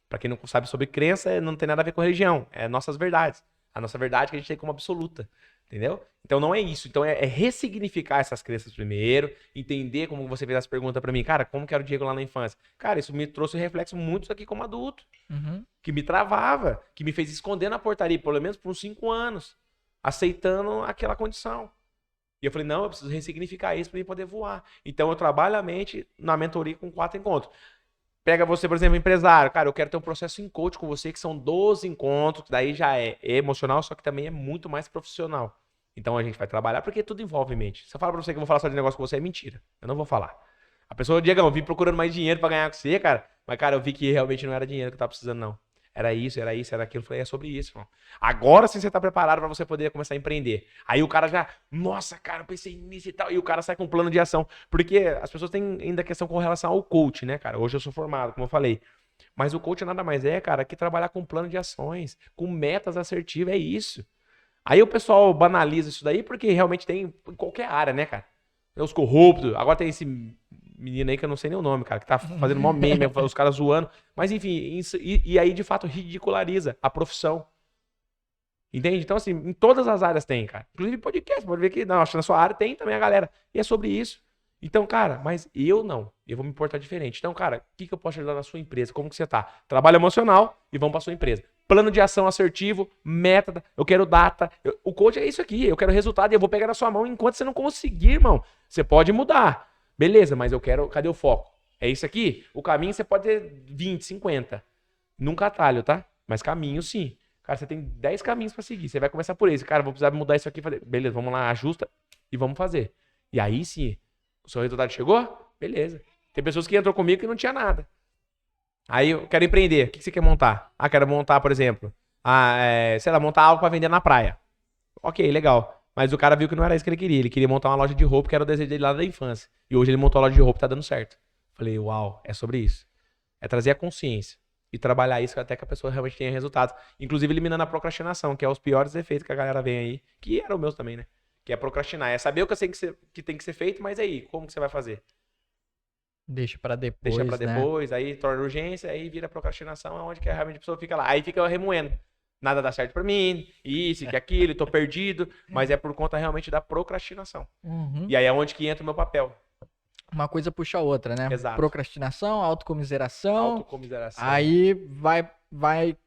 Pra quem não sabe sobre crença, não tem nada a ver com religião, é nossas verdades. A nossa verdade que a gente tem como absoluta, entendeu? Então não é isso, então é ressignificar essas crenças primeiro, entender como você fez as perguntas pra mim, cara, como que era o Diego lá na infância? Cara, isso me trouxe reflexo muito aqui como adulto. Que me travava, que me fez esconder na portaria, pelo menos por uns 5 anos, aceitando aquela condição. E eu falei, não, eu preciso ressignificar isso para mim poder voar. Então eu trabalho a mente na mentoria com 4 encontros. Pega você, por exemplo, empresário, cara, eu quero ter um processo em coach com você, que são 12 encontros, que daí já é emocional, só que também é muito mais profissional. Então a gente vai trabalhar, porque tudo envolve mente. Se eu falar pra você que eu vou falar só de negócio com você, é mentira. Eu não vou falar. A pessoa, Diegão, eu vim procurando mais dinheiro pra ganhar com você, cara. Mas, cara, eu vi que realmente não era dinheiro que eu tava precisando, não. Era isso, era aquilo. Eu falei, é sobre isso, irmão. Agora sim você tá preparado pra você poder começar a empreender. Aí o cara já, nossa, cara, eu pensei nisso e tal. E o cara sai com um plano de ação. Porque as pessoas têm ainda questão com relação ao coach, né, cara? Hoje eu sou formado, como eu falei. Mas o coach nada mais é, cara, que trabalhar com plano de ações, com metas assertivas, é isso. Aí o pessoal banaliza isso daí porque realmente tem em qualquer área, né, cara? Tem os corruptos, agora tem esse menino aí que eu não sei nem o nome, cara, que tá fazendo mó meme, os caras zoando. Mas enfim, isso, e aí de fato ridiculariza a profissão. Entende? Então, assim, em todas as áreas tem, cara. Inclusive podcast, pode ver que na sua área tem também a galera. E é sobre isso. Então, cara, mas eu não. Eu vou me importar diferente. Então, cara, o que eu posso ajudar na sua empresa? Como que você tá? Trabalho emocional e vamos pra sua empresa. Plano de ação assertivo, meta, eu quero data. O coach é isso aqui, eu quero resultado e eu vou pegar na sua mão enquanto você não conseguir, irmão. Você pode mudar. Beleza, mas eu quero, cadê o foco? É isso aqui? O caminho você pode ter 20, 50. Nunca atalho, tá? Mas caminho sim. Cara, você tem 10 caminhos pra seguir. Você vai começar por esse. Cara, vou precisar mudar isso aqui. Beleza, vamos lá, ajusta e vamos fazer. E aí sim, o seu resultado chegou? Beleza. Tem pessoas que entram comigo que não tinha nada. Aí eu quero empreender. O que você quer montar? Ah, quero montar, por exemplo, sei lá, montar algo pra vender na praia. Ok, legal. Mas o cara viu que não era isso que ele queria. Ele queria montar uma loja de roupa, que era o desejo dele lá da infância. E hoje ele montou a loja de roupa e tá dando certo. Falei, uau, é sobre isso. É trazer a consciência e trabalhar isso até que a pessoa realmente tenha resultados. Inclusive eliminando a procrastinação, que é os piores efeitos que a galera vem aí, que eram meus também, né? Que é procrastinar. É saber o que eu sei que tem que ser feito, mas aí, como que você vai fazer? Deixa pra depois, Deixa pra né? depois, aí torna urgência, aí vira procrastinação, é onde que realmente a pessoa fica lá. Aí fica remoendo. Nada dá certo pra mim, isso, que aquilo, tô perdido, mas é por conta realmente da procrastinação. Uhum. E aí é onde que entra o meu papel. Uma coisa puxa a outra, né? Exato. Procrastinação, autocomiseração. Autocomiseração. Aí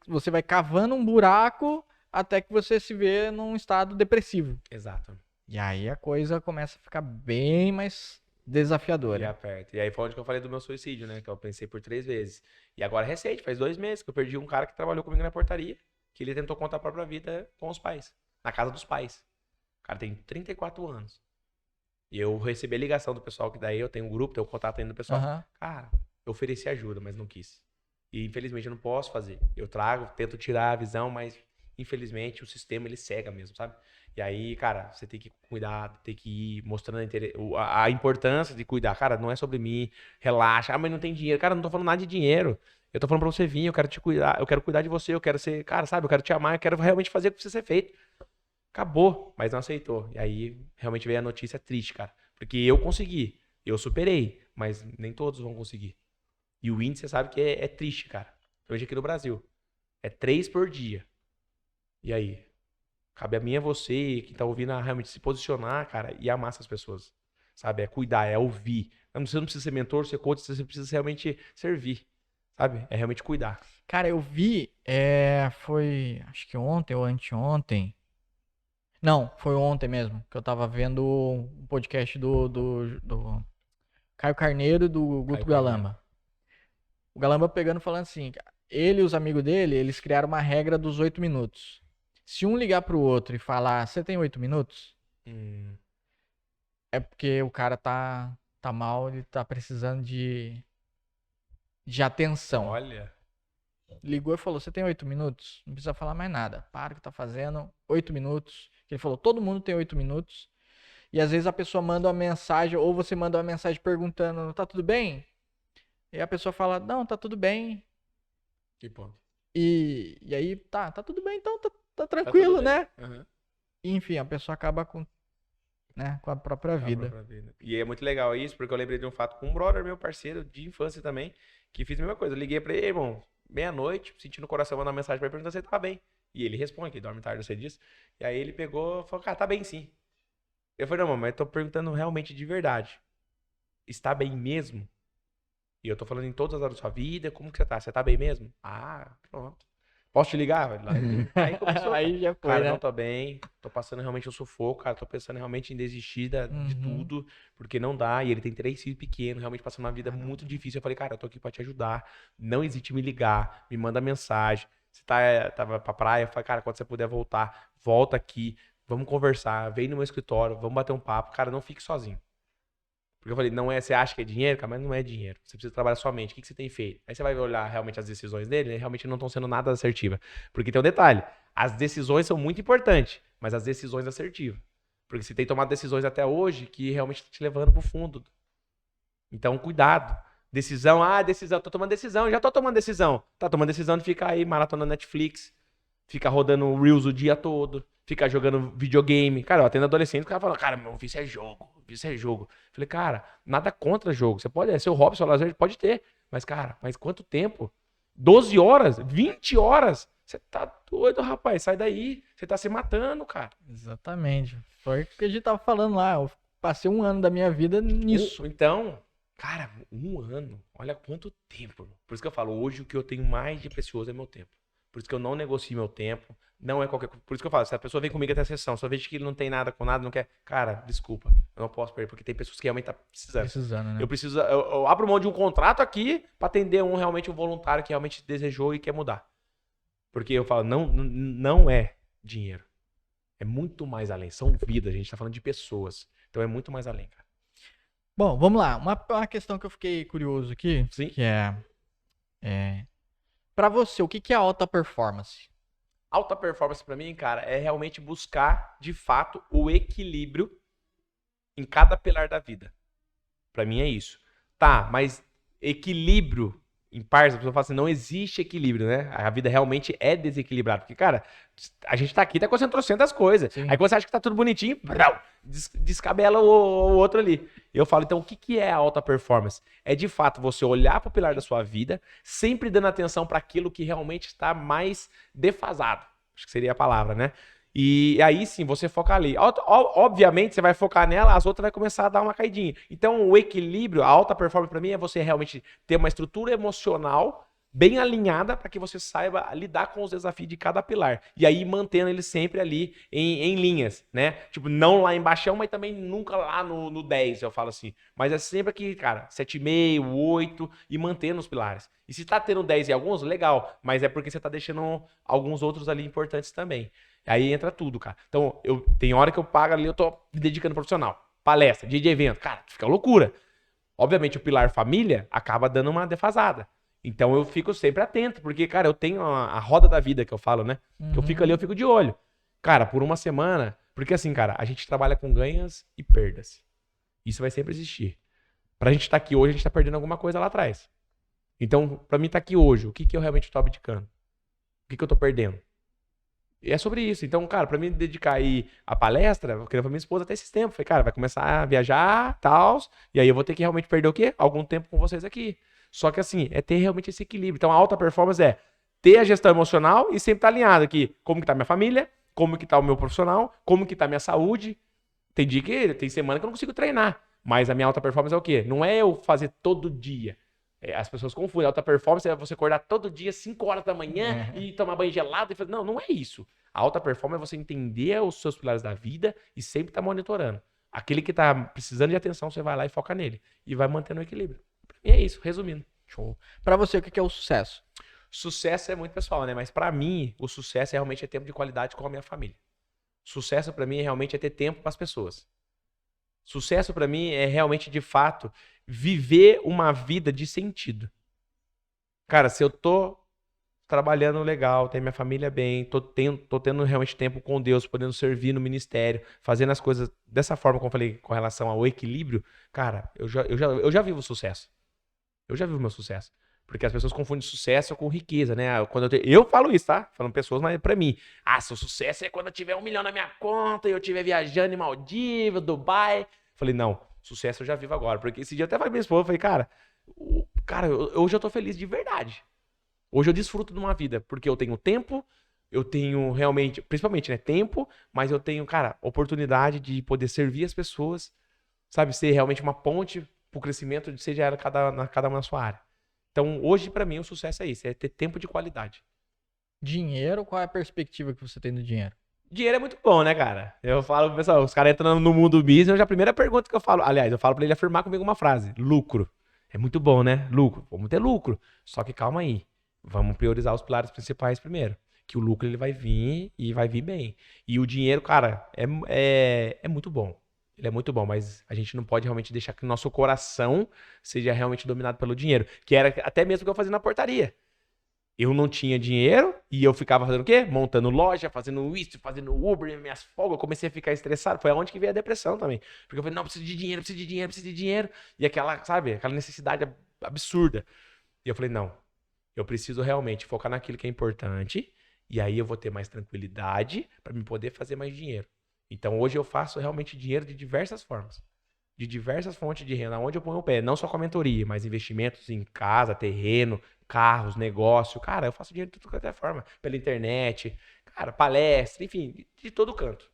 você vai cavando um buraco até que você se vê num estado depressivo. Exato. E aí a coisa começa a ficar bem mais E desafiadora. aperta. E aí foi onde que eu falei do meu suicídio, né? Que eu pensei por 3 vezes. E agora recente, faz 2 meses que eu perdi um cara que trabalhou comigo na portaria, que ele tentou contar a própria vida com os pais, na casa dos pais. O cara tem 34 anos. E eu recebi a ligação do pessoal, que daí eu tenho um grupo, tenho um contato ainda do pessoal. Aham. Cara, eu ofereci ajuda, mas não quis. E infelizmente eu não posso fazer. Eu trago, tento tirar a visão, mas infelizmente o sistema ele cega mesmo, sabe? E aí, cara, você tem que cuidar, tem que ir mostrando a importância de cuidar. Cara, não é sobre mim, relaxa. Ah, mas não tem dinheiro. Cara, não tô falando nada de dinheiro. Eu tô falando pra você vir, eu quero te cuidar, eu quero cuidar de você, eu quero ser, cara, sabe? Eu quero te amar, eu quero realmente fazer o que precisa ser feito. Acabou, mas não aceitou. E aí realmente veio a notícia triste, cara. Porque eu consegui, eu superei, mas nem todos vão conseguir. E o índice, você sabe que é triste, cara. Hoje aqui no Brasil. É 3 por dia. E aí? Cabe a mim e a você, que tá ouvindo, a realmente se posicionar, cara, e amar essas pessoas. Sabe? É cuidar, é ouvir. Você não precisa ser mentor, ser coach, você precisa realmente servir. Sabe? É realmente cuidar. Cara, eu vi, foi acho que ontem ou anteontem. Não, foi ontem mesmo, que eu tava vendo o podcast do Caio Carneiro e do Guto Caio Galamba. O Galamba pegando e falando assim, ele e os amigos dele, eles criaram uma regra dos 8 minutos. Se um ligar pro outro e falar, você tem 8 minutos? É porque o cara tá mal, ele tá precisando de atenção. Olha. Ligou e falou, você tem 8 minutos? Não precisa falar mais nada. Para o que tá fazendo, 8 minutos. Ele falou, todo mundo tem 8 minutos. E às vezes a pessoa manda uma mensagem, ou você manda uma mensagem perguntando, tá tudo bem? E a pessoa fala, não, tá tudo bem. Que ponto. E aí, tá tudo bem, então tá tranquilo, né? Uhum. E, enfim, a pessoa acaba com a própria vida. E é muito legal isso, porque eu lembrei de um fato com um brother, meu parceiro de infância também, que fez a mesma coisa. Eu liguei pra ele, irmão, meia-noite, sentindo o coração, mandando uma mensagem pra ele, perguntando se ele tá bem. E ele responde, que ele dorme tarde, eu sei disso. E aí ele pegou e falou, cara, tá bem sim. Eu falei, não, mas eu tô perguntando realmente de verdade. Está bem mesmo? E eu tô falando em todas as áreas da sua vida, como que você tá? Você tá bem mesmo? Ah, pronto. Posso te ligar? Aí começou. Aí já foi, Cara, né? não tô bem, tô passando realmente um sufoco, cara, tô pensando realmente em desistir de tudo, porque não dá, e ele tem 3 filhos pequenos, realmente passando uma vida muito difícil. Eu falei, cara, eu tô aqui pra te ajudar, não hesite em me ligar, me manda mensagem, você tava pra praia, eu falei, cara, quando você puder voltar, volta aqui, vamos conversar, vem no meu escritório, vamos bater um papo, cara, não fique sozinho. Porque eu falei, não é, você acha que é dinheiro, cara, mas não é dinheiro. Você precisa trabalhar sua mente. O que você tem feito? Aí você vai olhar realmente as decisões dele, né? Realmente não estão sendo nada assertivas. Porque tem um detalhe, as decisões são muito importantes, mas as decisões assertivas. Porque você tem tomado decisões até hoje que realmente estão te levando pro fundo. Então, cuidado. Decisão, decisão, tô tomando decisão, já tô tomando decisão. Tá tomando decisão de ficar aí maratonando Netflix, fica rodando Reels o dia todo, fica jogando videogame. Cara, eu atendo adolescente, o cara fala, cara, meu vício é jogo, vício é jogo. Falei, cara, nada contra jogo. Você pode, é seu hobby, seu lazer, pode ter. Mas, cara, mas quanto tempo? 12 horas? 20 horas? Você tá doido, rapaz, sai daí. Você tá se matando, cara. Exatamente. Foi o que a gente tava falando lá. passei um ano da minha vida nisso. Então, cara, um ano, olha quanto tempo. Por isso que eu falo, hoje o que eu tenho mais de precioso é meu tempo. Por isso que eu não negocio meu tempo, não é qualquer coisa. Por isso que eu falo, se a pessoa vem comigo até a sessão, se eu vejo que ele não tem nada com nada, não quer, cara, desculpa, eu não posso perder, porque tem pessoas que realmente tá precisando. Precisando, né? Eu abro mão de um contrato aqui pra atender realmente um voluntário que realmente desejou e quer mudar. Porque eu falo, não é dinheiro. É muito mais além. São vidas, a gente tá falando de pessoas. Então é muito mais além, cara. Bom, vamos lá. Uma questão que eu fiquei curioso aqui, Sim. que para você, o que é alta performance? Alta performance pra mim, cara, é realmente buscar, de fato, o equilíbrio em cada pilar da vida. Pra mim é isso. Tá, mas equilíbrio em partes, a pessoa fala assim, não existe equilíbrio, né? A vida realmente é desequilibrada. Porque, cara, a gente tá aqui, tá concentrando das coisas. Sim. Aí quando você acha que tá tudo bonitinho, descabela o outro ali. Eu falo, então, o que é a alta performance? É, de fato, você olhar pro pilar da sua vida, sempre dando atenção para aquilo que realmente está mais defasado. Acho que seria a palavra, né? E aí sim, você foca ali. Obviamente, você vai focar nela, as outras vai começar a dar uma caidinha. Então, o equilíbrio, a alta performance para mim é você realmente ter uma estrutura emocional bem alinhada para que você saiba lidar com os desafios de cada pilar. E aí mantendo ele sempre ali em linhas, né? Tipo, não lá embaixo, mas também nunca lá no 10, eu falo assim. Mas é sempre aqui, cara, 7,5, 8 e mantendo os pilares. E se tá tendo 10 em alguns, legal. Mas é porque você tá deixando alguns outros ali importantes também. Aí entra tudo, cara. Então, tem hora que eu pago ali, eu tô me dedicando ao profissional. Palestra, dia de evento. Cara, fica loucura. Obviamente, o pilar família acaba dando uma defasada. Então, eu fico sempre atento, porque, cara, eu tenho a roda da vida que eu falo, né? Que eu fico ali, eu fico de olho. Cara, por uma semana... Porque assim, cara, a gente trabalha com ganhas e perdas. Isso vai sempre existir. Pra gente estar aqui hoje, a gente tá perdendo alguma coisa lá atrás. Então, pra mim estar aqui hoje, o que eu realmente tô abdicando? O que eu tô perdendo? E é sobre isso. Então, cara, pra mim dedicar aí a palestra, eu queria pra minha esposa até esses tempos. Falei, cara, vai começar a viajar, tal, e aí eu vou ter que realmente perder o quê? Algum tempo com vocês aqui. Só que assim, é ter realmente esse equilíbrio. Então, a alta performance é ter a gestão emocional e sempre estar alinhado aqui. Como que tá minha família, como que tá o meu profissional, como que tá minha saúde. Tem semana que eu não consigo treinar. Mas a minha alta performance é o quê? Não é eu fazer todo dia. As pessoas confundem. Alta performance é você acordar todo dia, 5 horas da manhã, e tomar banho gelado. E fazer... Não, não é isso. A alta performance é você entender os seus pilares da vida e sempre estar monitorando. Aquele que está precisando de atenção, você vai lá e foca nele. E vai mantendo o equilíbrio. E é isso, resumindo. Show. Pra você, o que é o sucesso? Sucesso é muito pessoal, né? Mas pra mim, o sucesso é realmente tempo de qualidade com a minha família. Sucesso pra mim é realmente ter tempo para as pessoas. Sucesso pra mim é realmente, de fato, viver uma vida de sentido. Cara, se eu tô trabalhando legal, tenho minha família bem, tô tendo realmente tempo com Deus, podendo servir no ministério, fazendo as coisas dessa forma, como eu falei, com relação ao equilíbrio, cara, eu já vivo sucesso. Eu já vivo meu sucesso. Porque as pessoas confundem sucesso com riqueza, né? Quando eu falo isso, tá? Falando pessoas, mas pra mim. Ah, seu sucesso é quando eu tiver 1 milhão na minha conta e eu estiver viajando em Maldivas, Dubai. Falei, não, sucesso eu já vivo agora. Porque esse dia eu até falei pra minha esposa, falei, cara, hoje eu tô feliz de verdade. Hoje eu desfruto de uma vida, porque eu tenho tempo, eu tenho realmente, principalmente, né, tempo, mas eu tenho, cara, oportunidade de poder servir as pessoas, sabe, ser realmente uma ponte pro crescimento, seja ela cada uma na sua área. Então, hoje, pra mim, o sucesso é isso, é ter tempo de qualidade. Dinheiro, qual é a perspectiva que você tem do dinheiro? Dinheiro é muito bom, né, cara? Eu falo pro pessoal, os caras entram no mundo business, a primeira pergunta que eu falo, aliás, eu falo pra ele afirmar comigo uma frase, lucro. É muito bom, né? Lucro. Vamos ter lucro. Só que calma aí. Vamos priorizar os pilares principais primeiro. Que o lucro ele vai vir e vai vir bem. E o dinheiro, cara, é muito bom. Ele é muito bom, mas a gente não pode realmente deixar que o nosso coração seja realmente dominado pelo dinheiro. Que era até mesmo o que eu fazia na portaria. Eu não tinha dinheiro e eu ficava fazendo o quê? Montando loja, fazendo isso, fazendo Uber, minhas folgas. Eu comecei a ficar estressado. Foi aonde que veio a depressão também. Porque eu falei, não, preciso de dinheiro, preciso de dinheiro, preciso de dinheiro. E aquela, sabe, aquela necessidade absurda. E eu falei, não, eu preciso realmente focar naquilo que é importante. E aí eu vou ter mais tranquilidade para me poder fazer mais dinheiro. Então hoje eu faço realmente dinheiro de diversas formas. De diversas fontes de renda, onde eu ponho o pé. Não só com a mentoria, mas investimentos em casa, terreno, carros, negócio. Cara, eu faço dinheiro de tudo que é forma. Pela internet, cara, palestra, enfim, de todo canto.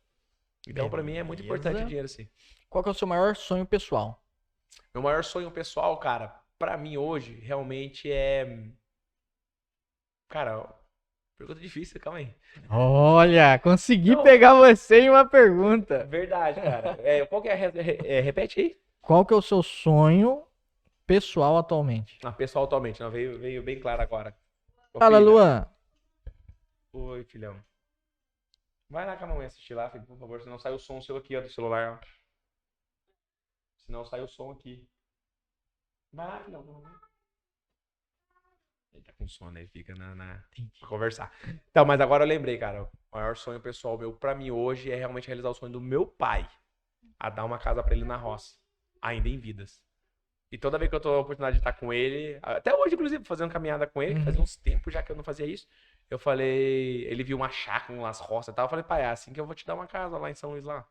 Então, pra mim, é muito importante o dinheiro, assim. Qual que é o seu maior sonho pessoal? Meu maior sonho pessoal, cara, pra mim hoje, realmente é... Cara, pergunta difícil, calma aí. Olha, consegui Não, pegar você em uma pergunta. verdade, cara. Qual que é repete aí? Qual que é o seu sonho pessoal atualmente? Ah, pessoal, atualmente, não, veio bem claro agora. Ô, Fala, filha. Luan. Oi, filhão. Vai lá com a mamãe assistir lá, filho, por favor, senão sai o som seu aqui, ó, do celular, ó. Senão sai o som aqui. Vai lá, filhão. Ele tá com sono, aí fica pra conversar. Então, mas agora eu lembrei, cara. O maior sonho pessoal meu pra mim hoje é realmente realizar o sonho do meu pai. A dar uma casa pra ele na roça. Ainda em vidas. E toda vez que eu tô a oportunidade de estar com ele, até hoje, inclusive, fazendo caminhada com ele, que faz uns tempos já que eu não fazia isso, eu falei, ele viu uma chácara, umas roças e tal, eu falei, pai, é assim que eu vou te dar uma casa lá em São Luís lá.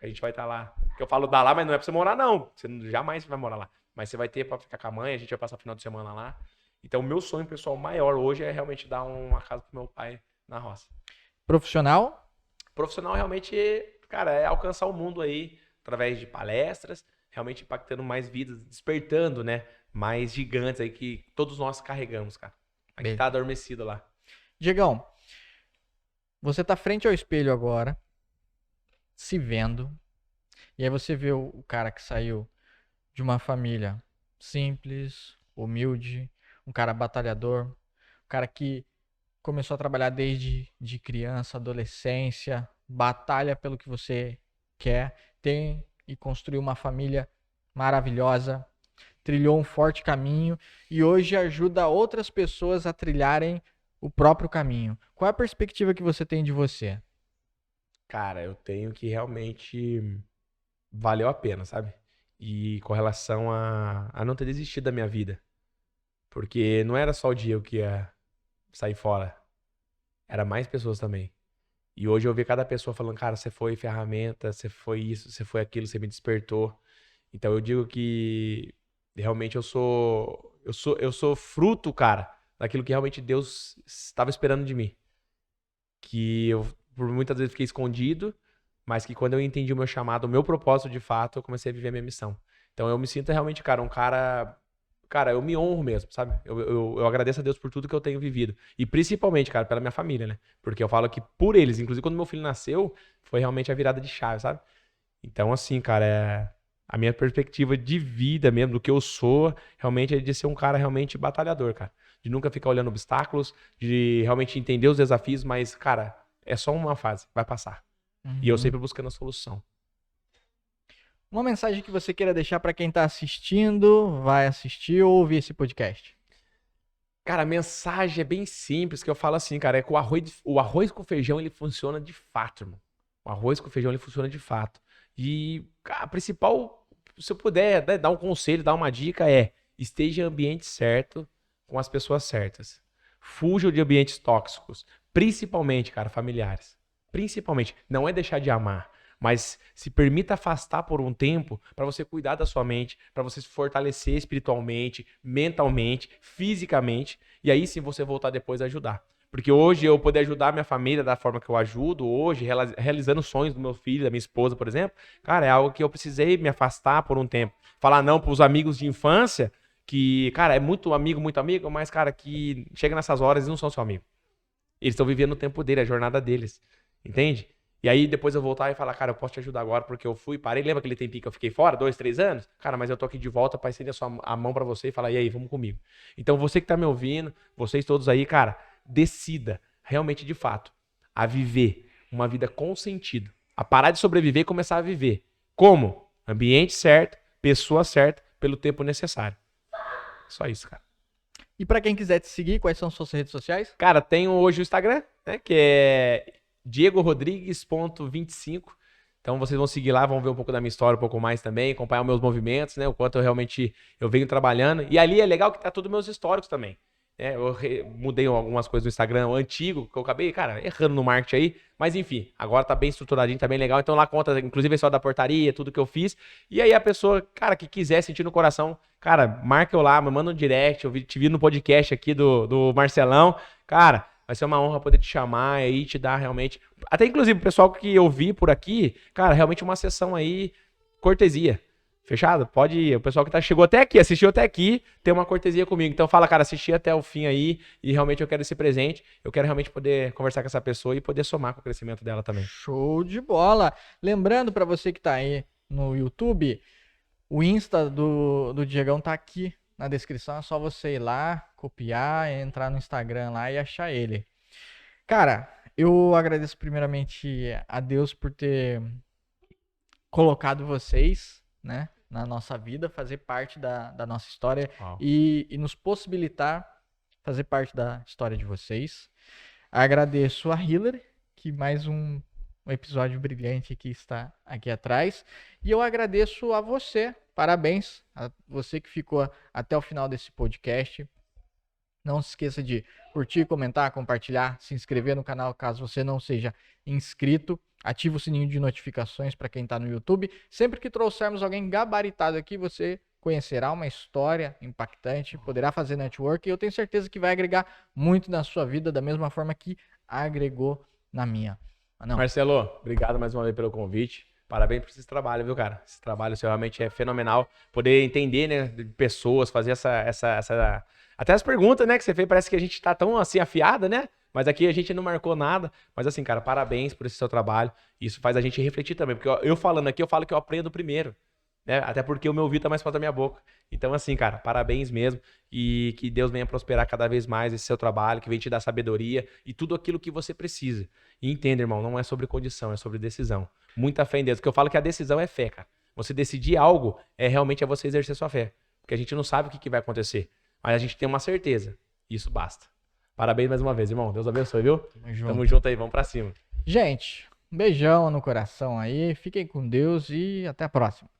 A gente vai estar lá. Porque eu falo dar lá, mas não é pra você morar, não. Você jamais vai morar lá. Mas você vai ter pra ficar com a mãe, a gente vai passar o final de semana lá. Então, o meu sonho pessoal maior hoje é realmente dar uma casa pro meu pai na roça. Profissional? Profissional realmente, cara, é alcançar o mundo aí através de palestras, realmente impactando mais vidas, despertando, né? Mais gigantes aí que todos nós carregamos, cara. A que tá adormecido lá. Diegão, você tá frente ao espelho agora, se vendo, e aí você vê o cara que saiu de uma família simples, humilde, um cara batalhador, um cara que começou a trabalhar desde de criança, adolescência, batalha pelo que você quer, tem e construiu uma família maravilhosa, trilhou um forte caminho e hoje ajuda outras pessoas a trilharem o próprio caminho. Qual é a perspectiva que você tem de você? Cara, eu tenho que realmente valeu a pena, sabe? E com relação a não ter desistido da minha vida. Porque não era só o dia que ia sair fora. Era mais pessoas também. E hoje eu vi cada pessoa falando, cara, você foi ferramenta, você foi isso, você foi aquilo, você me despertou. Então eu digo que realmente eu sou fruto, cara, daquilo que realmente Deus estava esperando de mim. Que eu por muitas vezes fiquei escondido, mas que quando eu entendi o meu chamado, o meu propósito de fato, eu comecei a viver a minha missão. Então eu me sinto realmente, cara, um cara. Cara, eu me honro mesmo, sabe? Eu agradeço a Deus por tudo que eu tenho vivido. E principalmente, cara, pela minha família, né? Porque eu falo que por eles, inclusive quando meu filho nasceu, foi realmente a virada de chave, sabe? Então, assim, cara, a minha perspectiva de vida mesmo, do que eu sou, realmente é de ser um cara realmente batalhador, cara. De nunca ficar olhando obstáculos, de realmente entender os desafios, mas, cara, é só uma fase, vai passar. E eu sempre buscando a solução. Uma mensagem que você queira deixar para quem está assistindo, vai assistir ou ouvir esse podcast. Cara, a mensagem é bem simples, que eu falo assim, cara, é que o arroz com feijão, ele funciona de fato, irmão. O arroz com feijão, ele funciona de fato. E cara, a principal, se eu puder, né, dar um conselho, dar uma dica, esteja em ambiente certo, com as pessoas certas. Fuja de ambientes tóxicos, principalmente, cara, familiares. Principalmente, não é deixar de amar, mas se permita afastar por um tempo para você cuidar da sua mente, para você se fortalecer espiritualmente, mentalmente, fisicamente, e aí sim você voltar depois a ajudar. Porque hoje eu poder ajudar minha família da forma que eu ajudo, hoje, realizando sonhos do meu filho, da minha esposa, por exemplo, cara, é algo que eu precisei me afastar por um tempo. Falar não para os amigos de infância, que, cara, é muito amigo, mas, cara, que chega nessas horas e não são seu amigo. Eles estão vivendo o tempo dele, a jornada deles. Entende? E aí depois eu voltar e falar, cara, eu posso te ajudar agora porque eu fui, parei. Lembra aquele tempinho que eu fiquei fora, 2, 3 anos? Cara, mas eu tô aqui de volta pra estender a mão pra você e falar, e aí, vamos comigo. Então você que tá me ouvindo, vocês todos aí, cara, decida, realmente de fato, a viver uma vida com sentido. A parar de sobreviver e começar a viver. Como? Ambiente certo, pessoa certa, pelo tempo necessário. Só isso, cara. E para quem quiser te seguir, quais são suas redes sociais? Cara, tenho hoje o Instagram, né, que é diegorodrigues.25. Então vocês vão seguir lá, vão ver um pouco da minha história, um pouco mais também, acompanhar os meus movimentos, né? O quanto eu venho trabalhando. E ali é legal que tá todos os meus históricos também. Eu mudei algumas coisas no Instagram antigo, que eu acabei, cara, errando no marketing aí. Mas enfim, agora tá bem estruturadinho, tá bem legal. Então lá conta, inclusive, a história da portaria, tudo que eu fiz. E aí a pessoa, cara, que quiser sentir no coração, cara, marca eu lá, me manda um direct. Eu te vi no podcast aqui do Marcelão. Cara, vai ser uma honra poder te chamar aí, te dar realmente... Até inclusive o pessoal que eu vi por aqui, cara, realmente uma sessão aí cortesia. Fechado? Pode ir. O pessoal que chegou até aqui, assistiu até aqui, tem uma cortesia comigo. Então fala, cara, assisti até o fim aí e realmente eu quero esse presente. Eu quero realmente poder conversar com essa pessoa e poder somar com o crescimento dela também. Show de bola. Lembrando para você que tá aí no YouTube, o Insta do Diegão tá aqui na descrição. É só você ir lá, copiar, entrar no Instagram lá e achar ele. Cara, eu agradeço primeiramente a Deus por ter colocado vocês, né, na nossa vida, fazer parte da nossa história e nos possibilitar fazer parte da história de vocês. Agradeço a Hillary, que mais um episódio brilhante que está aqui atrás. E eu agradeço a você, parabéns a você que ficou até o final desse podcast. Não se esqueça de curtir, comentar, compartilhar, se inscrever no canal caso você não seja inscrito. Ativa o sininho de notificações para quem está no YouTube. Sempre que trouxermos alguém gabaritado aqui, você conhecerá uma história impactante, poderá fazer network e eu tenho certeza que vai agregar muito na sua vida, da mesma forma que agregou na minha. Não. Marcelo, obrigado mais uma vez pelo convite. Parabéns por esse trabalho, viu, cara? Esse trabalho seu realmente é fenomenal. Poder entender, né, de pessoas, fazer essa... Até as perguntas, né, que você fez, parece que a gente tá tão, assim, afiada, né? Mas aqui a gente não marcou nada. Mas assim, cara, parabéns por esse seu trabalho. Isso faz a gente refletir também. Porque eu falando aqui, eu falo que eu aprendo primeiro. Né? Até porque o meu ouvido tá mais perto da minha boca. Então assim, cara, parabéns mesmo. E que Deus venha prosperar cada vez mais esse seu trabalho, que venha te dar sabedoria e tudo aquilo que você precisa. E entenda, irmão, não é sobre condição, é sobre decisão. Muita fé em Deus. Porque eu falo que a decisão é fé, cara. Você decidir algo realmente é você exercer sua fé. Porque a gente não sabe o que vai acontecer. Mas a gente tem uma certeza. Isso basta. Parabéns mais uma vez, irmão. Deus abençoe, viu? Tamo junto aí, vamos pra cima. Gente, um beijão no coração aí. Fiquem com Deus e até a próxima.